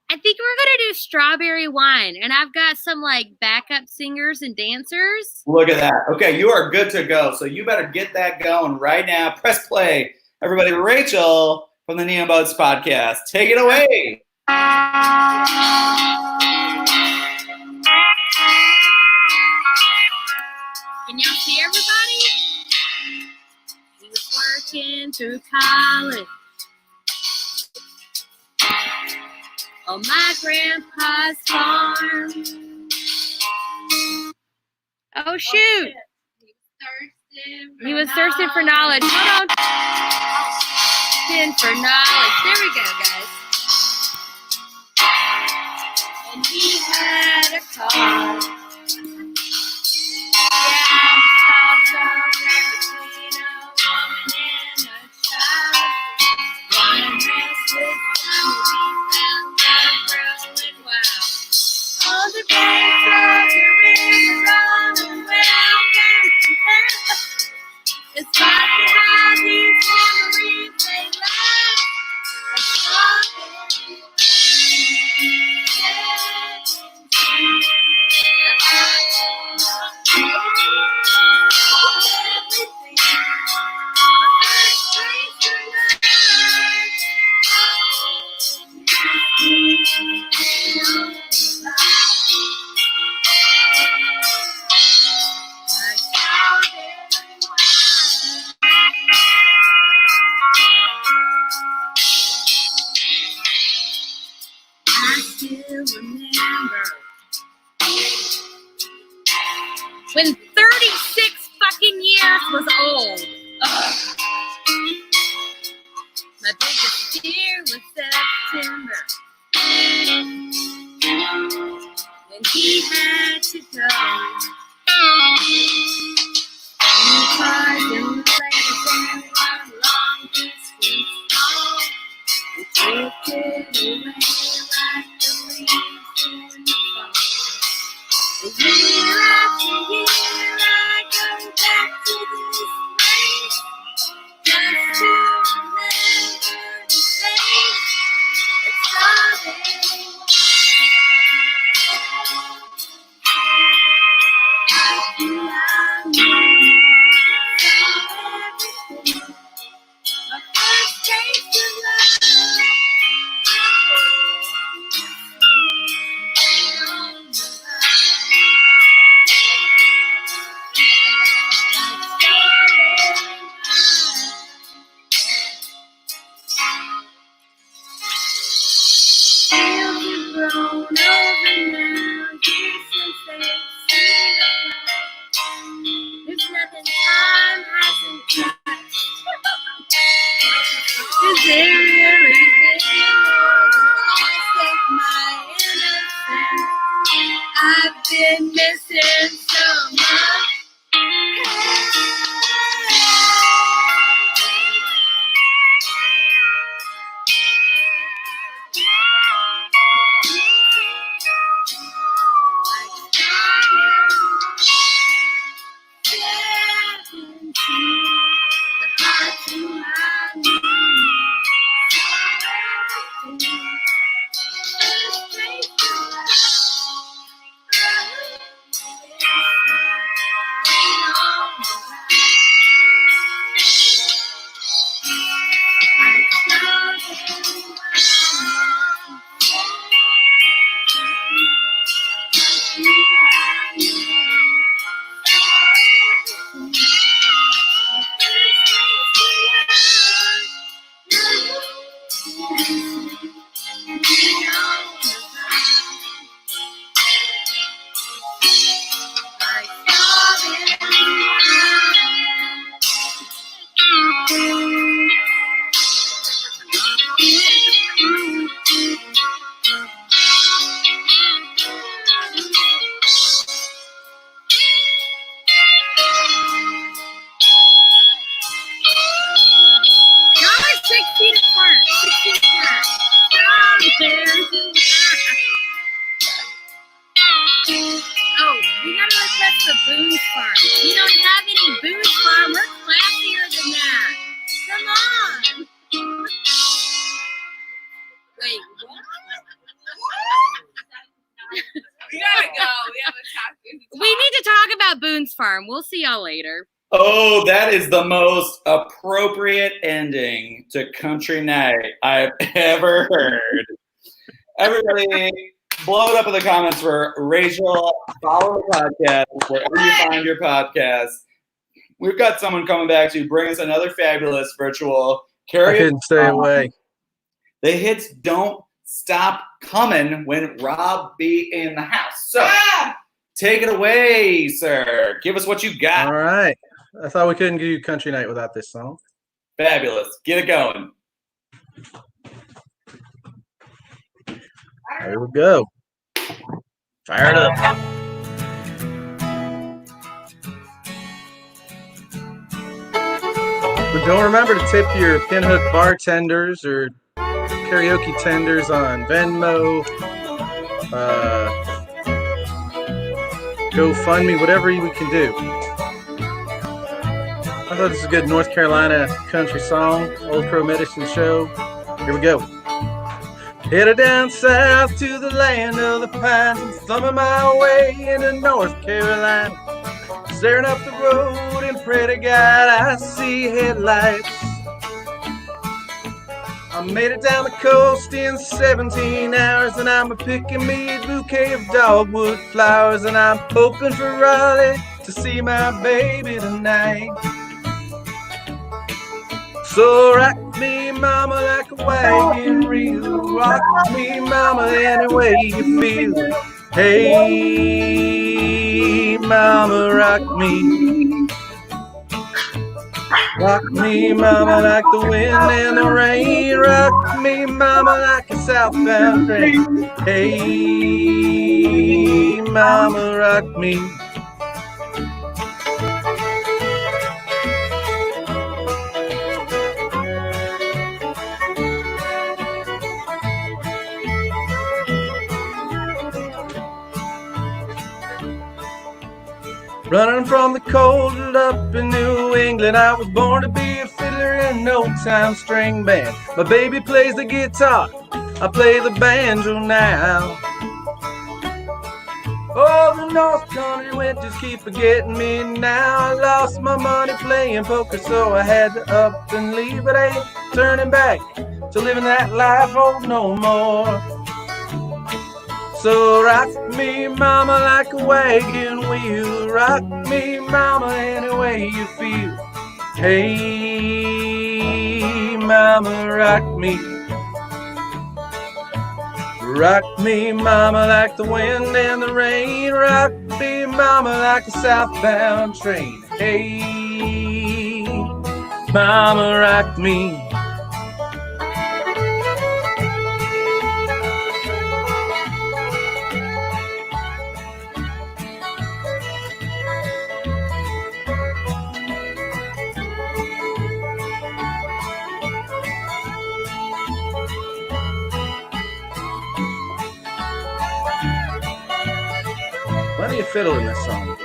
I think we're gonna do Strawberry Wine, and I've got some like backup singers and dancers. Look at that. Okay, you are good to go. So you better get that going right now. Press play. Everybody, Rachel from the Neon Boots Podcast. Take it away. Can y'all see everybody? He was working through college on my grandpa's farm. Oh shoot! He was thirsting for knowledge. Hold on. Thirsting for knowledge. There we go, guys. And he had a car. All the banks of the river run around it's funny how these memories they last. I still remember when 36 fucking years was old. Ugh. My biggest fear was September when he had to go. Cars and planes and one long distance call. We drifted away like the leaves in the fall. Year after year, I go back to this place just to remember the face. It's strawberry wine. I feel I knew. Oh, we gotta request the Booze Farm. We don't have any Booze Farm. We're classier than that. Come on. Wait, what? We gotta go. We have a talk. We need to talk about Boone's Farm. We'll see y'all later. Oh, that is the most appropriate ending to Country Night I've ever heard. Everybody, blow it up in the comments for Rachel. Follow the podcast wherever you find your podcast. We've got someone coming back to bring us another fabulous virtual karaoke. I couldn't stay away. The hits don't stop coming when Rob be in the house. So take it away, sir. Give us what you got. All right. I thought we couldn't do Country Night without this song. Fabulous. Get it going. There we go. Fire it up. But don't remember to tip your pinhook bartenders or karaoke tenders on Venmo, GoFundMe, whatever we can do. I thought this was a good North Carolina country song, Old Crow Medicine Show. Here we go. Headed down south to the land of the pines and thumbing my way into North Carolina. Staring up the road and pray to God I see headlights. I made it down the coast in 17 hours and I'm a-picking me a bouquet of dogwood flowers and I'm hoping for Raleigh to see my baby tonight. So rock me, mama, like a wagon wheel. Rock me, mama, any way you feel. Hey, mama, rock me. Rock me, mama, like the wind and the rain. Rock me, mama, like a southbound train. Hey, mama, rock me. Running from the cold up in New England, I was born to be a fiddler in an old-time string band. My baby plays the guitar, I play the banjo now. Oh, the North Country winters keep forgetting me now. I lost my money playing poker, so I had to up and leave. But I ain't turning back to living that life, oh, no more. So rock me, mama, like a wagon wheel. Rock me, mama, any way you feel. Hey, mama, rock me. Rock me, mama, like the wind and the rain. Rock me, mama, like a southbound train. Hey, mama, rock me. Plenty of fiddle in this song.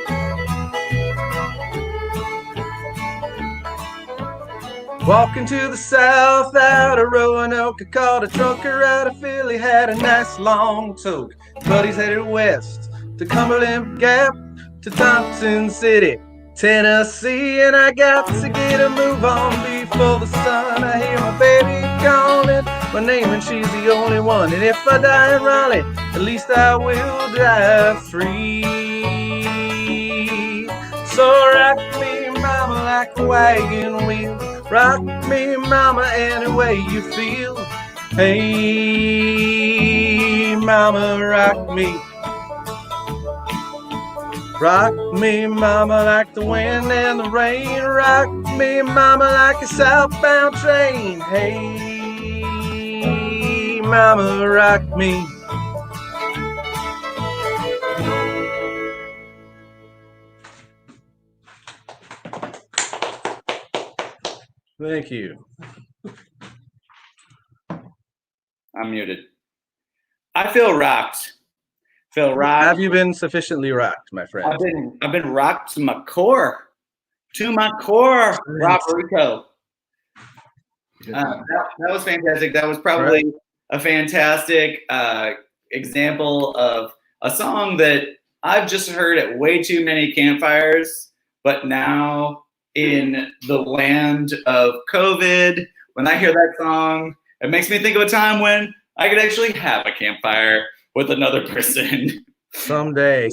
Walking to the south out of Roanoke, I caught a trunker out of Philly, had a nice long toke. Buddy's headed west to Cumberland Gap to Thompson City, Tennessee, and I got to get a move on before the sun. I hear my baby calling my name, and she's the only one. And if I die in Raleigh, at least I will die free. So rock me, mama, like a wagon wheel. Rock me, mama, any way you feel. Hey, mama, rock me. Rock me, mama, like the wind and the rain. Rock me, mama, like a southbound train. Hey, mama, rock me. Thank you. I'm muted. I feel rocked. Feel rocked. Have you been sufficiently rocked, my friend? I've been rocked to my core. To my core, Roberico. That was fantastic. That was probably a fantastic example of a song that I've just heard at way too many campfires, but now in the land of COVID, when I hear that song, it makes me think of a time when I could actually have a campfire with another person. Someday.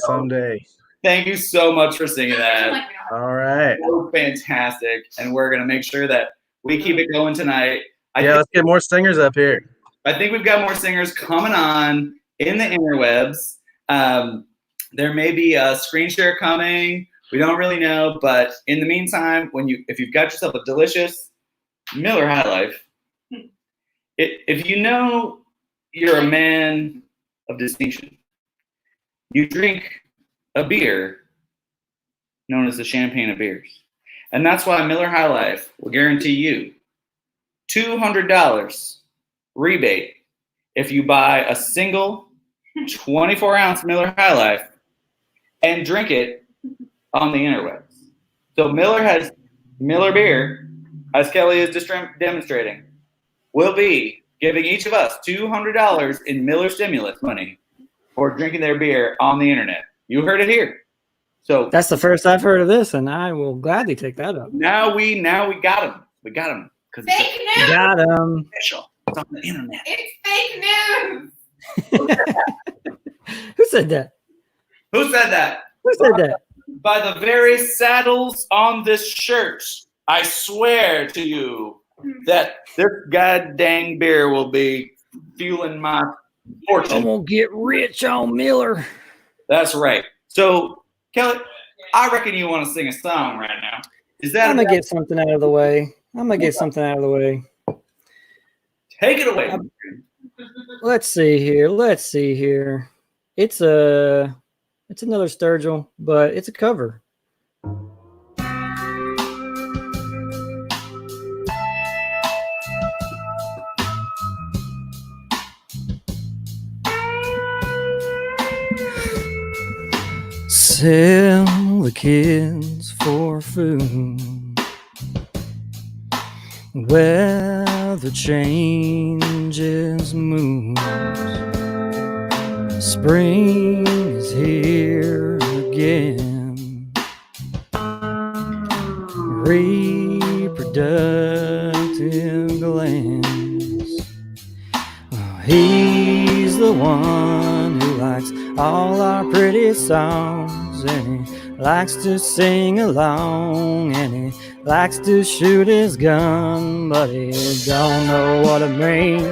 Thank you so much for singing that. All right. That was fantastic. And we're going to make sure that we keep it going tonight. Let's get more singers up here. I think we've got more singers coming on in the interwebs. There may be a screen share coming. We don't really know, but in the meantime, if you've got yourself a delicious Miller High Life, if you know you're a man of distinction, you drink a beer known as the champagne of beers. And that's why Miller High Life will guarantee you $200 rebate if you buy a single 24-ounce Miller High Life and drink it on the interwebs. So Miller beer, as Kelly is demonstrating, will be giving each of us $200 in Miller stimulus money for drinking their beer on the internet. You heard it here. So that's the first I've heard of this, and I will gladly take that up. Now we got him. We got him. Fake news. Got him. Official. It's on the internet. It's fake news. Who said that? Who said that? Who said that? By the very saddles on this shirt, I swear to you that this goddamn beer will be fueling my fortune. I'm gonna get rich on Miller. That's right. So, Kelly, I reckon you want to sing a song right now. Is that? I'm gonna get something out of the way. Take it away. Let's see here. It's another Sturgill, but it's a cover. Sell the kids for food. Weather changes moods. Spring is here again. Reproductive glands. He's the one who likes all our pretty songs, and he likes to sing along, and he likes to shoot his gun, but he don't know what it means.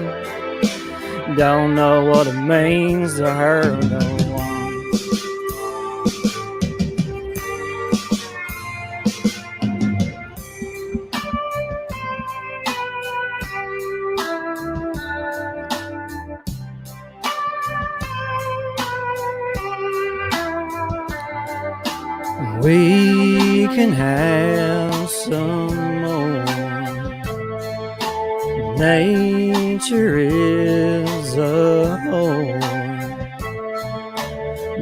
Don't know what it means to hurt no one. We can have some more. Nature is a whore.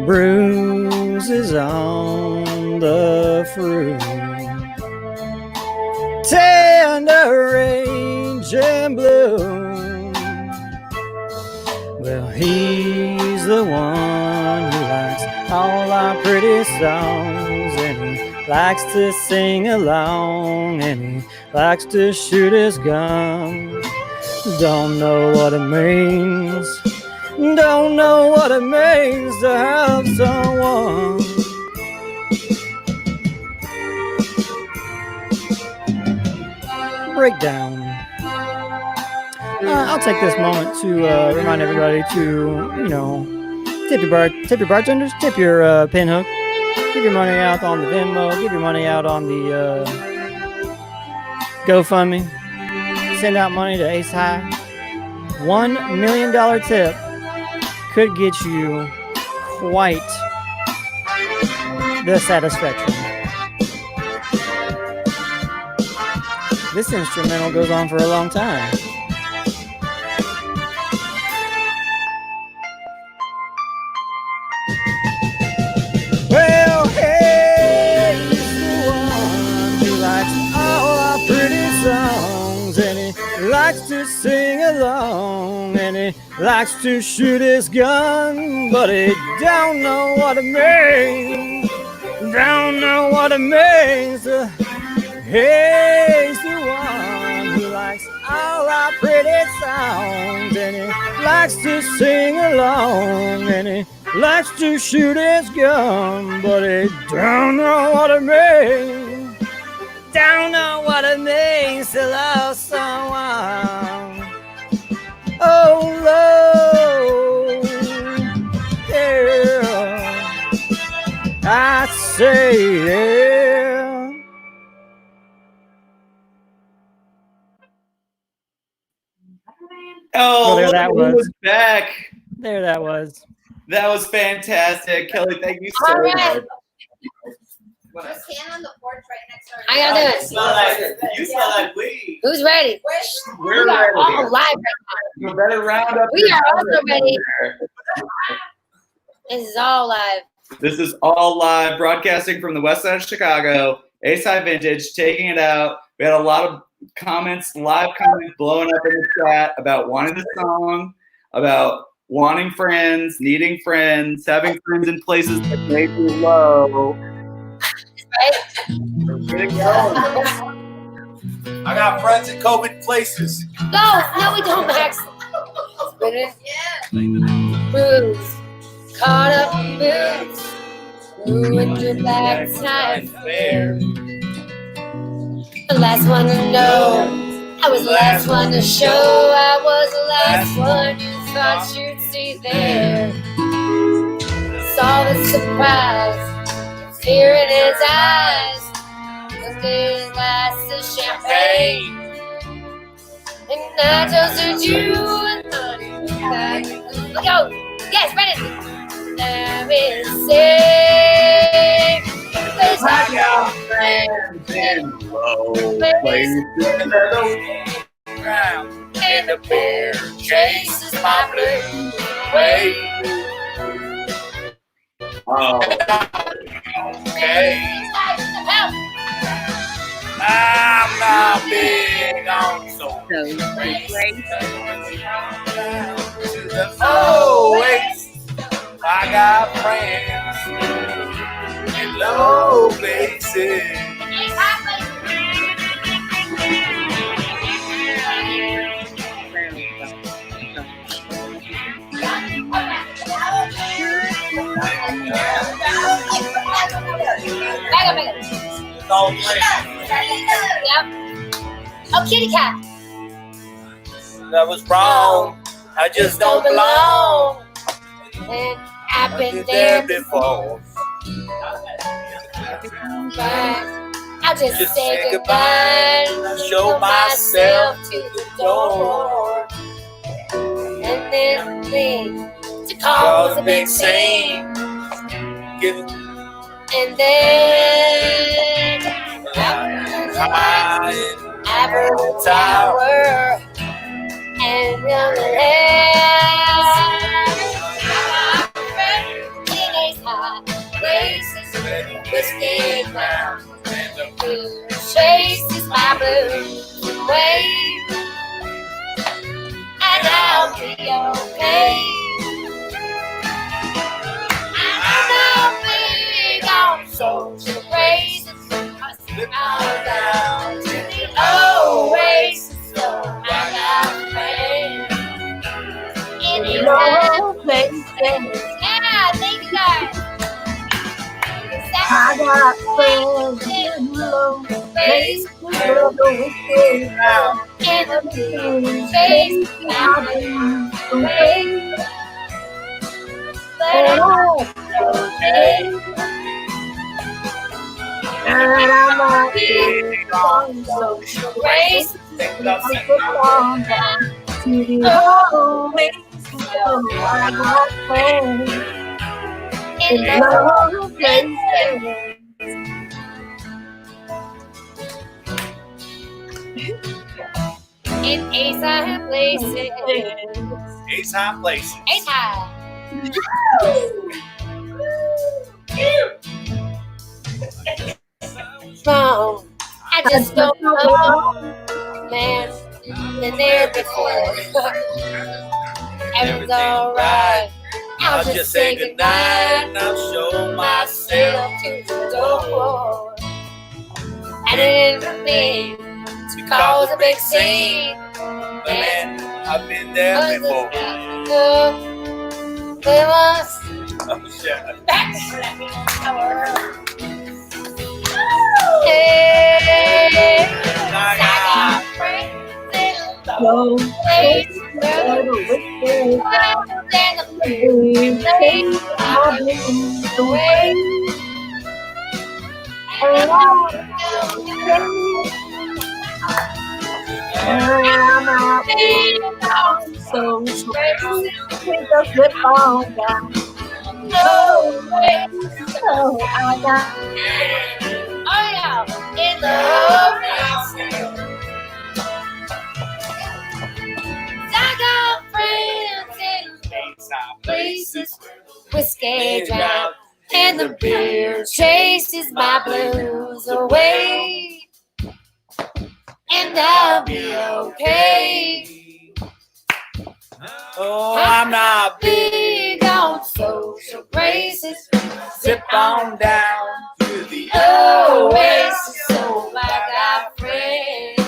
Bruises on the fruit. Tender blue. Well, he's the one who likes all our pretty songs, and he likes to sing along, and he likes to shoot his gun. Don't know what it means. Don't know what it means to have someone. Breakdown. I'll take this moment to remind everybody to, tip your bartenders, tip your pinhook, give your money out on the Venmo, give your money out on the GoFundMe, send out money to Ace High. $1 million tip could get you quite the satisfaction. This instrumental goes on for a long time. Well, hey, he's the one who likes all our pretty songs, and he likes to sing along, and he likes to shoot his gun, but he don't know what it means. Don't know what it means. Hey, he's the one who likes all our pretty songs, and he likes to sing along, and he likes to shoot his gun, but he don't know what it means. Don't know what it means to love someone. Oh, love, yeah, I say, yeah. Oh, there that was. Back. There that was. That was fantastic. Kelly, thank you so All right. much. Just stand on the porch right next door. I gotta do it. You smell like weed. Who's ready? We're we are ready. all live right You better round up. now. We your are also brothers ready. there. This is all live. This is all live, broadcasting from the west side of Chicago. Ace High Vintage, taking it out. We had a lot of comments, live comments blowing up in the chat about wanting the song, about wanting friends, needing friends, having friends in places that make you low. I got friends in COVID places. No, we don't, Max. Booze. Caught up in booze. Ruined your black tie fair. The last one to know. I was the last one to show. I was the last one you thought you'd see there. Saw the surprise, fear in his eyes. Looked at his glass of champagne, and I toasted you and honey. Let's go. Yes, ready. Let me sing. There's like your friends in low places. And the bear chases my blue away. Oh, okay. I'm not big on soul. To the always, I got friends in low places. Yep. Oh, kitty cat. That was wrong. I just don't belong. And I've been there before. I'll just say goodbye and show myself to the door. And then leave to cause a big scene. And then Apple Tower and the teenage high places, whiskey ground, and the blue chases my blues away. low places. Yeah, thank you guys. I got friends in low places where the wicked are. And the Everything chase takes my blues away. but I'm okay. And I'm not big on social grace. I put on down to the low places. So I got friends in low places. In Ace High places. Ace high places. Ace High. Wrong. I just don't know, man. Been there before. Everything's alright. I'll just say goodnight and I'll show myself to the door. And it isn't me to cause a big scene. Man, I've been there before. We must Oh, shit. back. Hey, I got friends in low places where the wicked are. And the blues take my blues away. And I'm out on social grace. Take a slip on down. no way. So I got Oh yeah, in the I got friends in places, whiskey drown, and the beer chases my blues away. And I'll be okay. Oh, I'm not big on social graces. Zip on down to the Oasis, so I got friends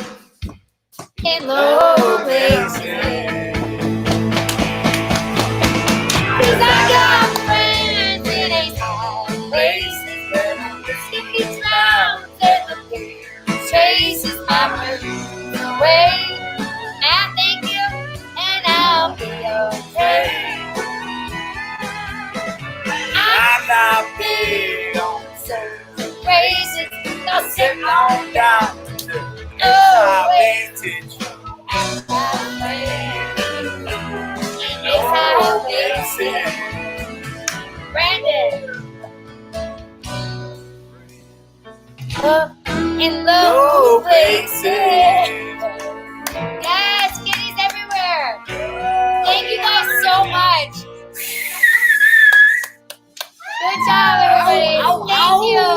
in low places. 'Cause I got friends in Ace High places where the whiskey drowns and the beer chases my blues away. I thank you, and I'll be okay. I'm not big on social graces, no zip sip on down to the Oh, vintage. Brandon. In low places. Yes, kitties everywhere. Thank you guys so much. Good job, everybody. Thank you.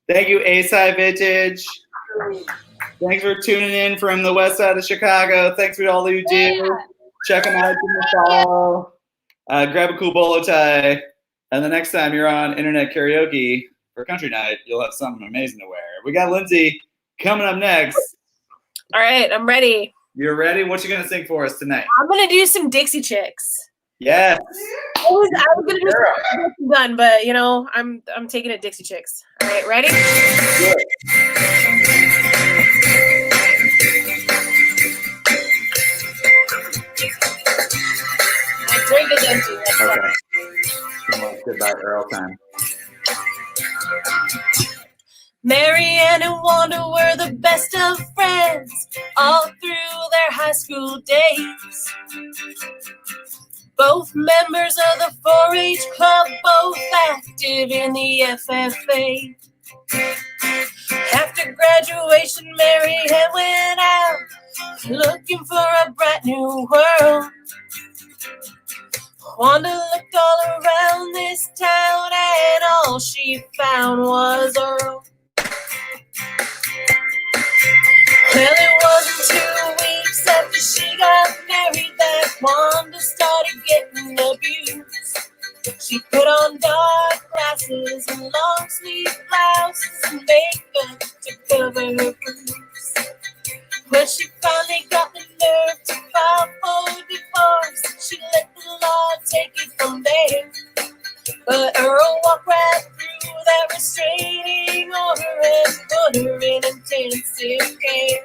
Thank you, Ace High Vintage. Thanks for tuning in from the west side of Chicago. Thanks for all that you do. Check them out. Give them a follow. Grab a cool bolo tie. And the next time you're on Internet Karaoke for Country Night, you'll have something amazing to wear. We got Lindsay coming up next. all right. I'm ready. You're ready? What you going to sing for us tonight? I'm gonna do some Dixie Chicks. Yes. I was gonna do some done, but you know, I'm taking it Dixie Chicks. All right, ready? Good. My drink is empty. That's Okay. fine. Come on, goodbye, Earl time. Mary Ann and Wanda were the best of friends all through their high school days. Both members of the 4-H club, both active in the FFA. After graduation, Mary Ann went out looking for a bright new world. Wanda looked all around this town and all she found was Earl. Well, it wasn't 2 weeks after she got married that Wanda started getting abused. She put on dark glasses and long sleeve blouses and makeup to cover her bruise. When she finally got the nerve to file for divorce, take it from there. But Earl walked right through that restraining order and put her in intensive care.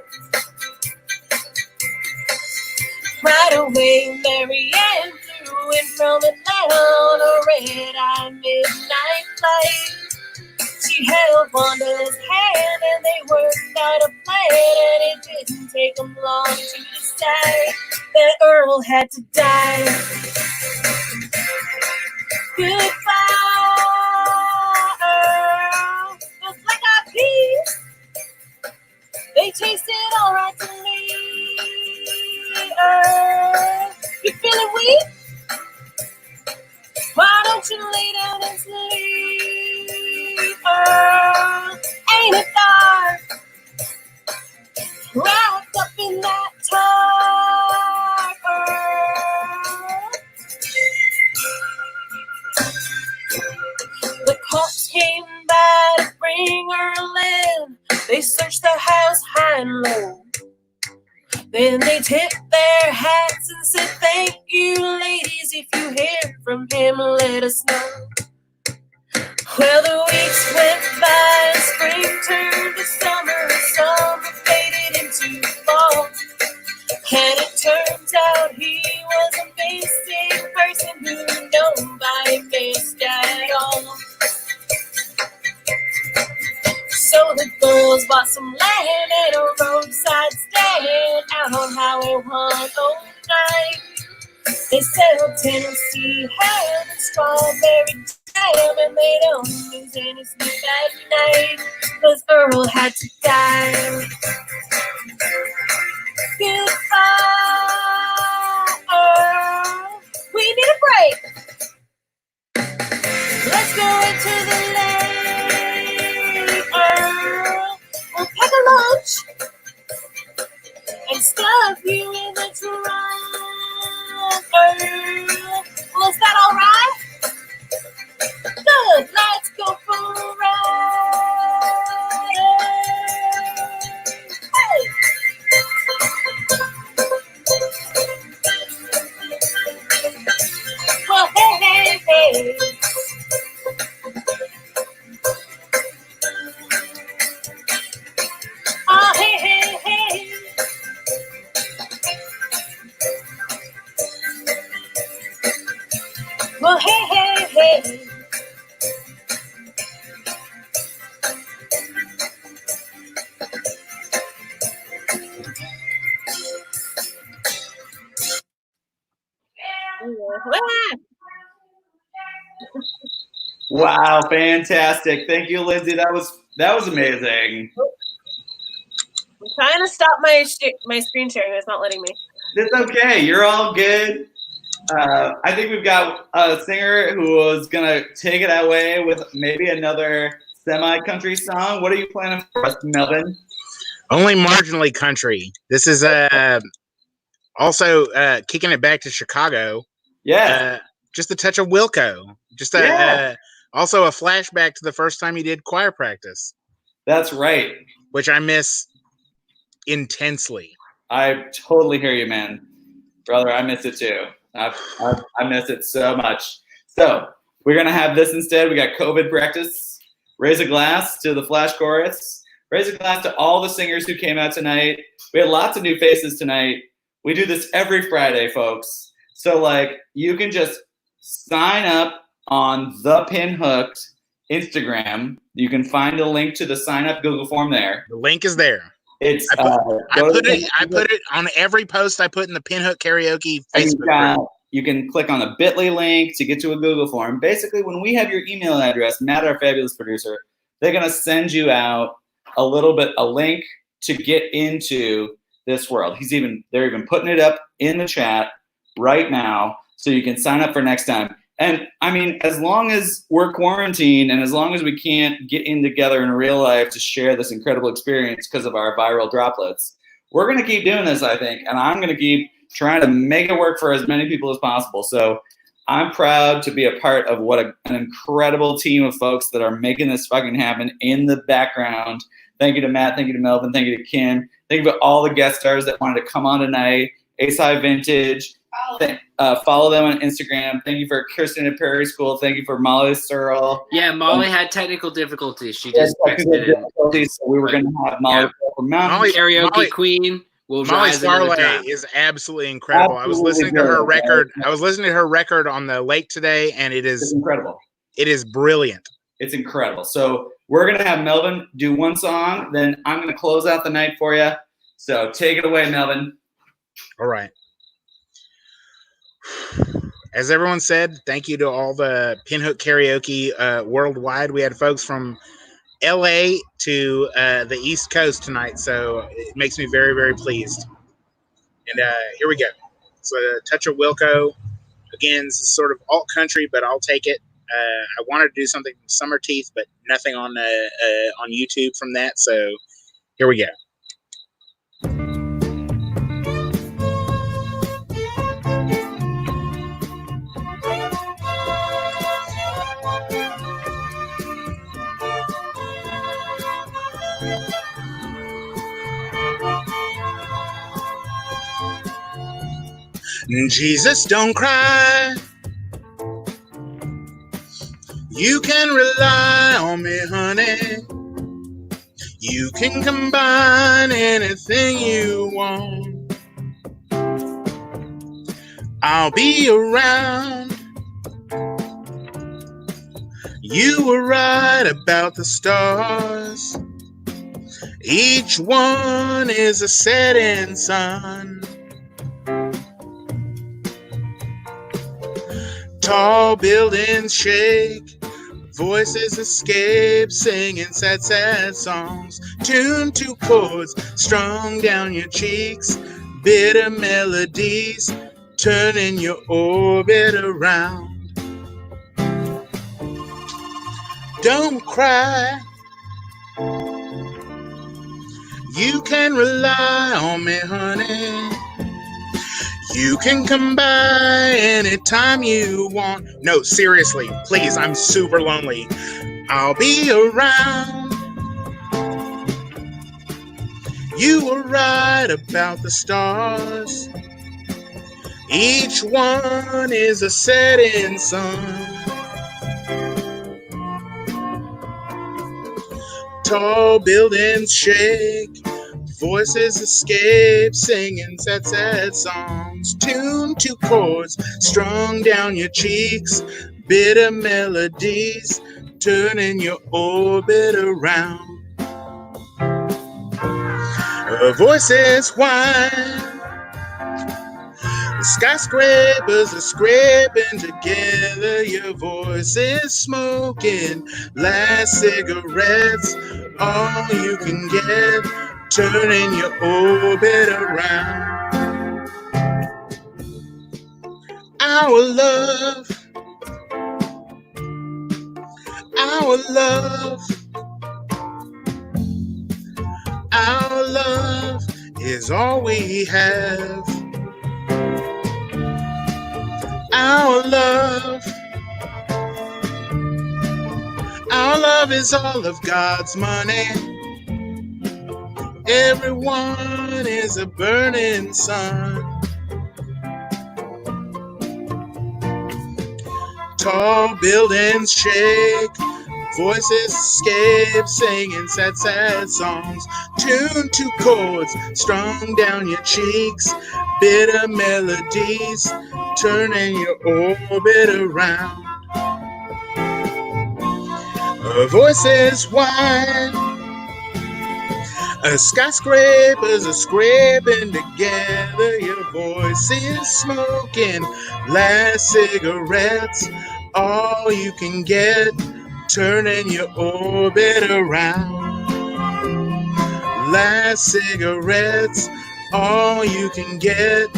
Right away, Mary Ann flew in from Atlanta on a red-eye midnight flight. She held Wanda's hand and they worked out a plan, and it didn't take them long to decide that Earl had to die. Goodbye, Earl. Those black-eyed peas, they tasted alright to me. Earl, you feeling weak? Why don't you lay down and sleep? Earl, ain't it dark? Wrapped up in that tarp, Earl. The cops came by to bring Earl in. They searched the house high and low. Then they tipped their hats and said, thank you, ladies. If you hear from him, let us know. Well, the weeks went by and spring turned to summer. Summer faded into fall. And it turns out he was a basic person who nobody missed at all. So the girls bought some land at a roadside stand out on Highway 109. They sell Tennessee ham and strawberry jam, and they don't lose any sleep at night, 'cause Earl had to die. Goodbye, Earl. We need a break. Let's go into the lake, Earl. We'll pack a lunch and stuff you in the trunk, Earl. Was that all right? Good. Let's go for a ride. Hey. Well, hey, hey, hey. Oh, hey, hey, hey. Well, hey, hey, hey. Wow, fantastic. Thank you, Lindsay. That was amazing. I'm trying to stop my screen sharing. It's not letting me. It's okay. You're all good. I think we've got a singer who is going to take it away with maybe another semi-country song. What are you planning for us, Melvin? Only marginally country. This is also kicking it back to Chicago. Yeah. Just a touch of Wilco. Just also a flashback to the first time you did choir practice. That's right. Which I miss intensely. I totally hear you, man. Brother, I miss it too. I miss it so much. So we're going to have this instead. We got COVID practice. Raise a glass to the flash chorus. Raise a glass to all the singers who came out tonight. We had lots of new faces tonight. We do this every Friday, folks. So, like, you can just sign up on the Pinhooked Instagram. You can find a link to the sign up Google form there. The link is there. It's I put it on every post I put in the Pinhook Karaoke Facebook group. You can click on the bit.ly link to get to a Google form. Basically, when we have your email address, Matt, our fabulous producer, they're going to send you out a link to get into this world. They're even putting it up in the chat right now so you can sign up for next time. And I mean, as long as we're quarantined and as long as we can't get in together in real life to share this incredible experience because of our viral droplets, we're going to keep doing this, I think. And I'm going to keep trying to make it work for as many people as possible. So I'm proud to be a part of what an incredible team of folks that are making this fucking happen in the background. Thank you to Matt. Thank you to Melvin. Thank you to Kim. Thank you to all the guest stars that wanted to come on tonight. Ace High Vintage, Follow them on Instagram. Thank you for Kirsten at Prairie School. Thank you for Molly Searle. Yeah, Molly had technical difficulties. She just fixed it. So we were going to have Molly from Mountain. Karaoke Queen will Molly rise another Sarley time. is absolutely incredible. I was listening to her record. I was listening to her record on the lake today, and it's incredible. It is brilliant. It's incredible. So we're going to have Melvin do one song, then I'm going to close out the night for you. So take it away, Melvin. All right. As everyone said, thank you to all the Pinhook Karaoke worldwide. We had folks from LA to the East Coast tonight, so it makes me very, very pleased. And here we go. So Touch of Wilco. Again, this is sort of alt country, but I'll take it. I wanted to do something from Summer Teeth, but nothing on YouTube from that. So here we go. Jesus, don't cry. You can rely on me, honey. You can combine anything you want. I'll be around. You were right about the stars. Each one is a setting sun. Tall buildings shake, voices escape, singing sad, sad songs. Tuned to chords strung down your cheeks, bitter melodies turning your orbit around. Don't cry. You can rely on me, honey. You can come by anytime you want. No, seriously, please, I'm super lonely. I'll be around. You were right about the stars. Each one is a setting sun. Tall buildings shake, voices escape, singing sad, sad songs. Tuned to chords strung down your cheeks, bitter melodies turning your orbit around. Voices whine, skyscrapers are scraping together. Your voice is smoking last cigarettes, all you can get, turning your orbit around. Our love, our love, our love is all we have. Our love is all of God's money. Everyone is a burning sun. Tall buildings shake, voices escape, singing sad, sad songs. Tuned to chords strung down your cheeks, bitter melodies turning your orbit around. Voices whine, skyscrapers are scraping together. Your voice is smoking last cigarettes, all you can get, turning your orbit around. Last cigarettes, all you can get,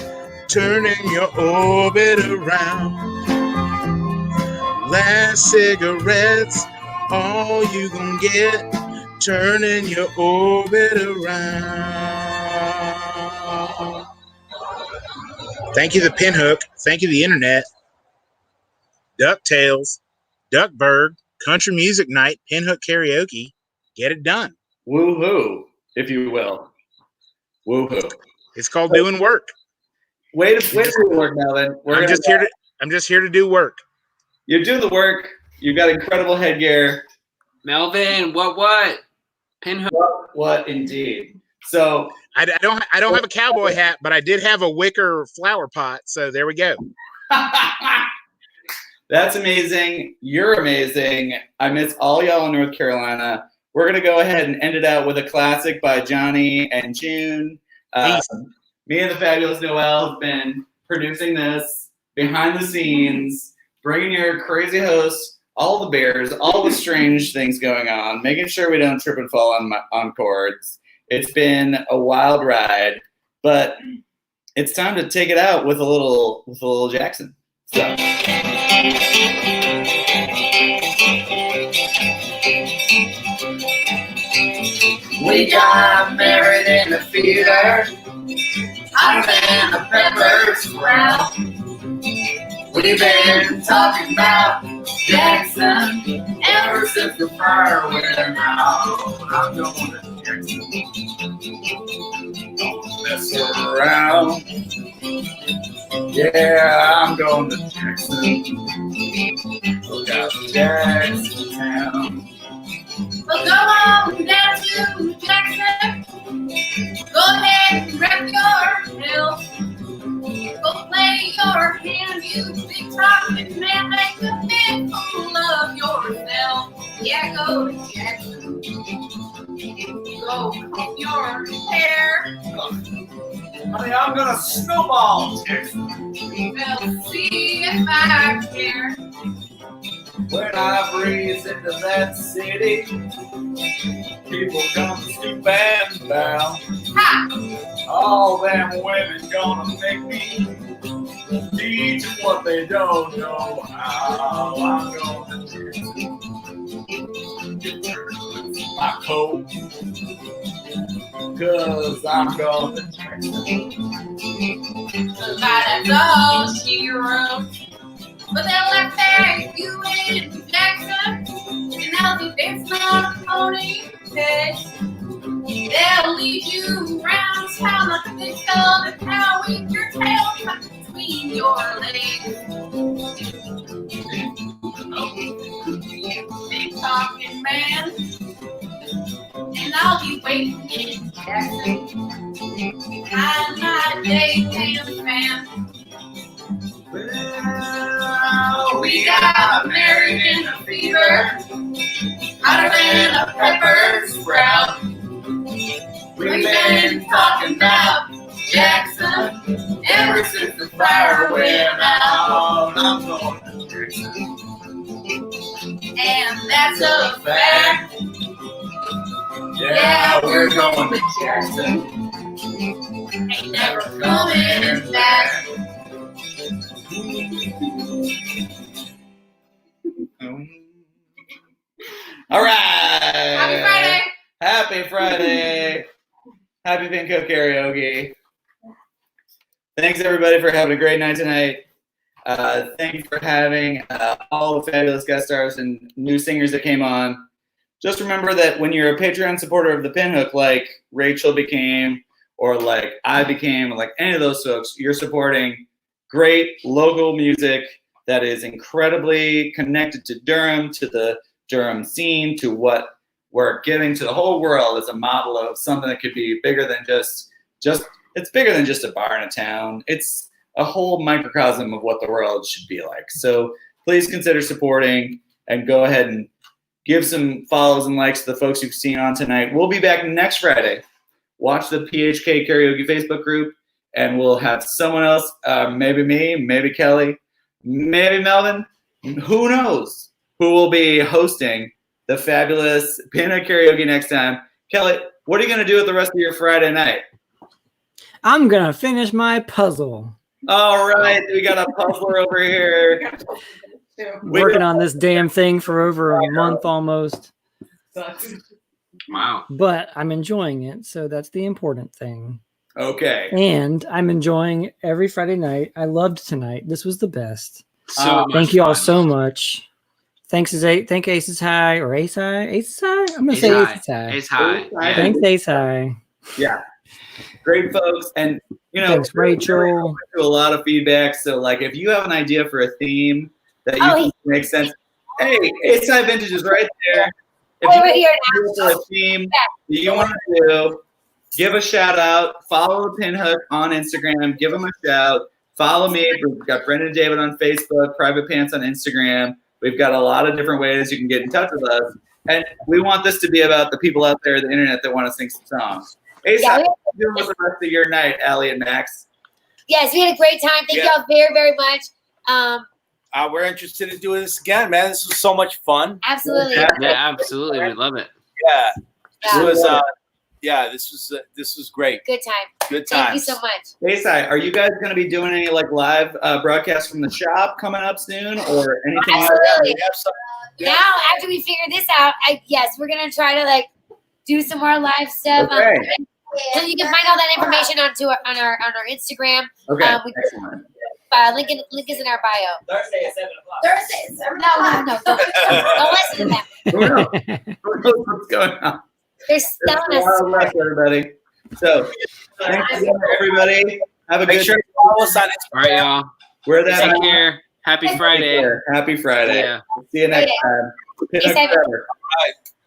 turning your orbit around. Last cigarettes, all you can get, turning your orbit around. Thank you, the Pinhook. Thank you, the internet. DuckTales, Duckburg, Country Music Night, Pinhook Karaoke. Get it done. Woo-hoo, if you will. Woo-hoo. It's called doing work. Way to do the work, Melvin. I'm just here to do work. You're doing the work. You've got incredible headgear. Melvin, what? Pinhook. What indeed. So I don't have a cowboy hat, but I did have a wicker flower pot. So there we go. That's amazing. You're amazing. I miss all y'all in North Carolina. We're going to go ahead and end it out with a classic by Johnny and June. Me and the fabulous Noel have been producing this behind the scenes, bringing your crazy hosts all the bears, all the strange things going on, making sure we don't trip and fall on chords. It's been a wild ride, but it's time to take it out with a little Jackson. So. We got married in the theater, hotter than a pepper sprout. We've been talking about Jackson ever since the fire went out. I'm going to Jackson. Don't mess around. Yeah, I'm going to Jackson. Look out Jackson Town. Well, go on down to Jackson. Go ahead and wrap your hill. Go play your hand, you big talking man. Make a big fool of yourself. Yeah, go to Jackson. Go comb your hair. Honey, I'm gonna snowball Jackson. Well, see if I care. When I breeze into that city, people gonna stoop and bow. Ha! All them women gonna make me teach them what they don't know how. I'm gonna get my coat, 'cause I'm gonna That's all she wrote. But they'll left there, you in Jackson, and they'll be dancing on a pony head. They'll lead you around town like a big velvet cow with your tail tucked between your legs. Big talking man, and I'll be waiting in Jackson behind my daytime fan. Well, we got married in a fever, hotter than a pepper sprout. We've been talking about Jackson ever since the fire went out. I'm going to Jackson, And that's a fact. yeah, we're going to Jackson. Ain't never coming back. All right. Happy Friday. Happy Friday. Happy Pinko Karaoke. Thanks everybody for having a great night tonight. Thank you for having all the fabulous guest stars and new singers that came on. Just remember that when you're a Patreon supporter of the Pinhook, like Rachel became, or like I became, or like any of those folks, you're supporting great local music that is incredibly connected to Durham, to the Durham scene, to what we're giving to the whole world as a model of something that could be bigger than just it's bigger than just a bar in a town. It's a whole microcosm of what the world should be like. So please consider supporting and go ahead and give some follows and likes to the folks you've seen on tonight. We'll be back next Friday. Watch the PHK Karaoke Facebook group, and we'll have someone else, maybe me, maybe Kelly, maybe Melvin, who knows, who will be hosting the fabulous Pinhook Karaoke next time. Kelly, what are you going to do with the rest of your Friday night? I'm going to finish my puzzle. All right, we got a puzzler over here. Working on this damn thing for over a month almost. Wow. But I'm enjoying it, so that's the important thing. Okay. And I'm enjoying every Friday night. I loved tonight. This was the best. So thank you all so much. Thank Aces High or Ace High. Aces High? I'm gonna say Aces High. Ace High. Thanks, Ace High. Yeah. Great folks. And, you know, Thanks, Rachel. To a lot of feedback. So, like, if you have an idea for a theme that you think makes sense, hey, A-Side Vintage is right there. If you have an idea for a theme that you want to do, give a shout out. Follow the Pinhook on Instagram. Give them a shout. Follow me. We've got Brendan and David on Facebook, Private Pants on Instagram. We've got a lot of different ways you can get in touch with us. And we want this to be about the people out there on the internet that want to sing some songs. A-Side, what are you doing with the rest of your night, Allie and Max? Yes, we had a great time. Thank y'all very, very much. We're interested in doing this again, man. This was so much fun. Absolutely. Yeah, absolutely. We love it. Yeah. This was great. Good time. Good time. Thank you so much. A-Side, are you guys going to be doing any like live broadcasts from the shop coming up soon, or anything? Absolutely. Like that? Now, after we figure this out, yes, we're gonna try to like do some more live stuff. Okay. And you can find all that information on our Instagram. Okay. Excellent. Link is in our bio. Thursday at 7 o'clock. Thursday at 7 o'clock. No. Don't listen to them. Who knows what's going on? They're selling us. Wild West, everybody. So, thanks again, everybody. Have a Make good sure to follow us on Instagram. All right, y'all. Wear that. Take care. Happy Friday. Happy Friday. Yeah. See you next time. Be safe. Forever. All right.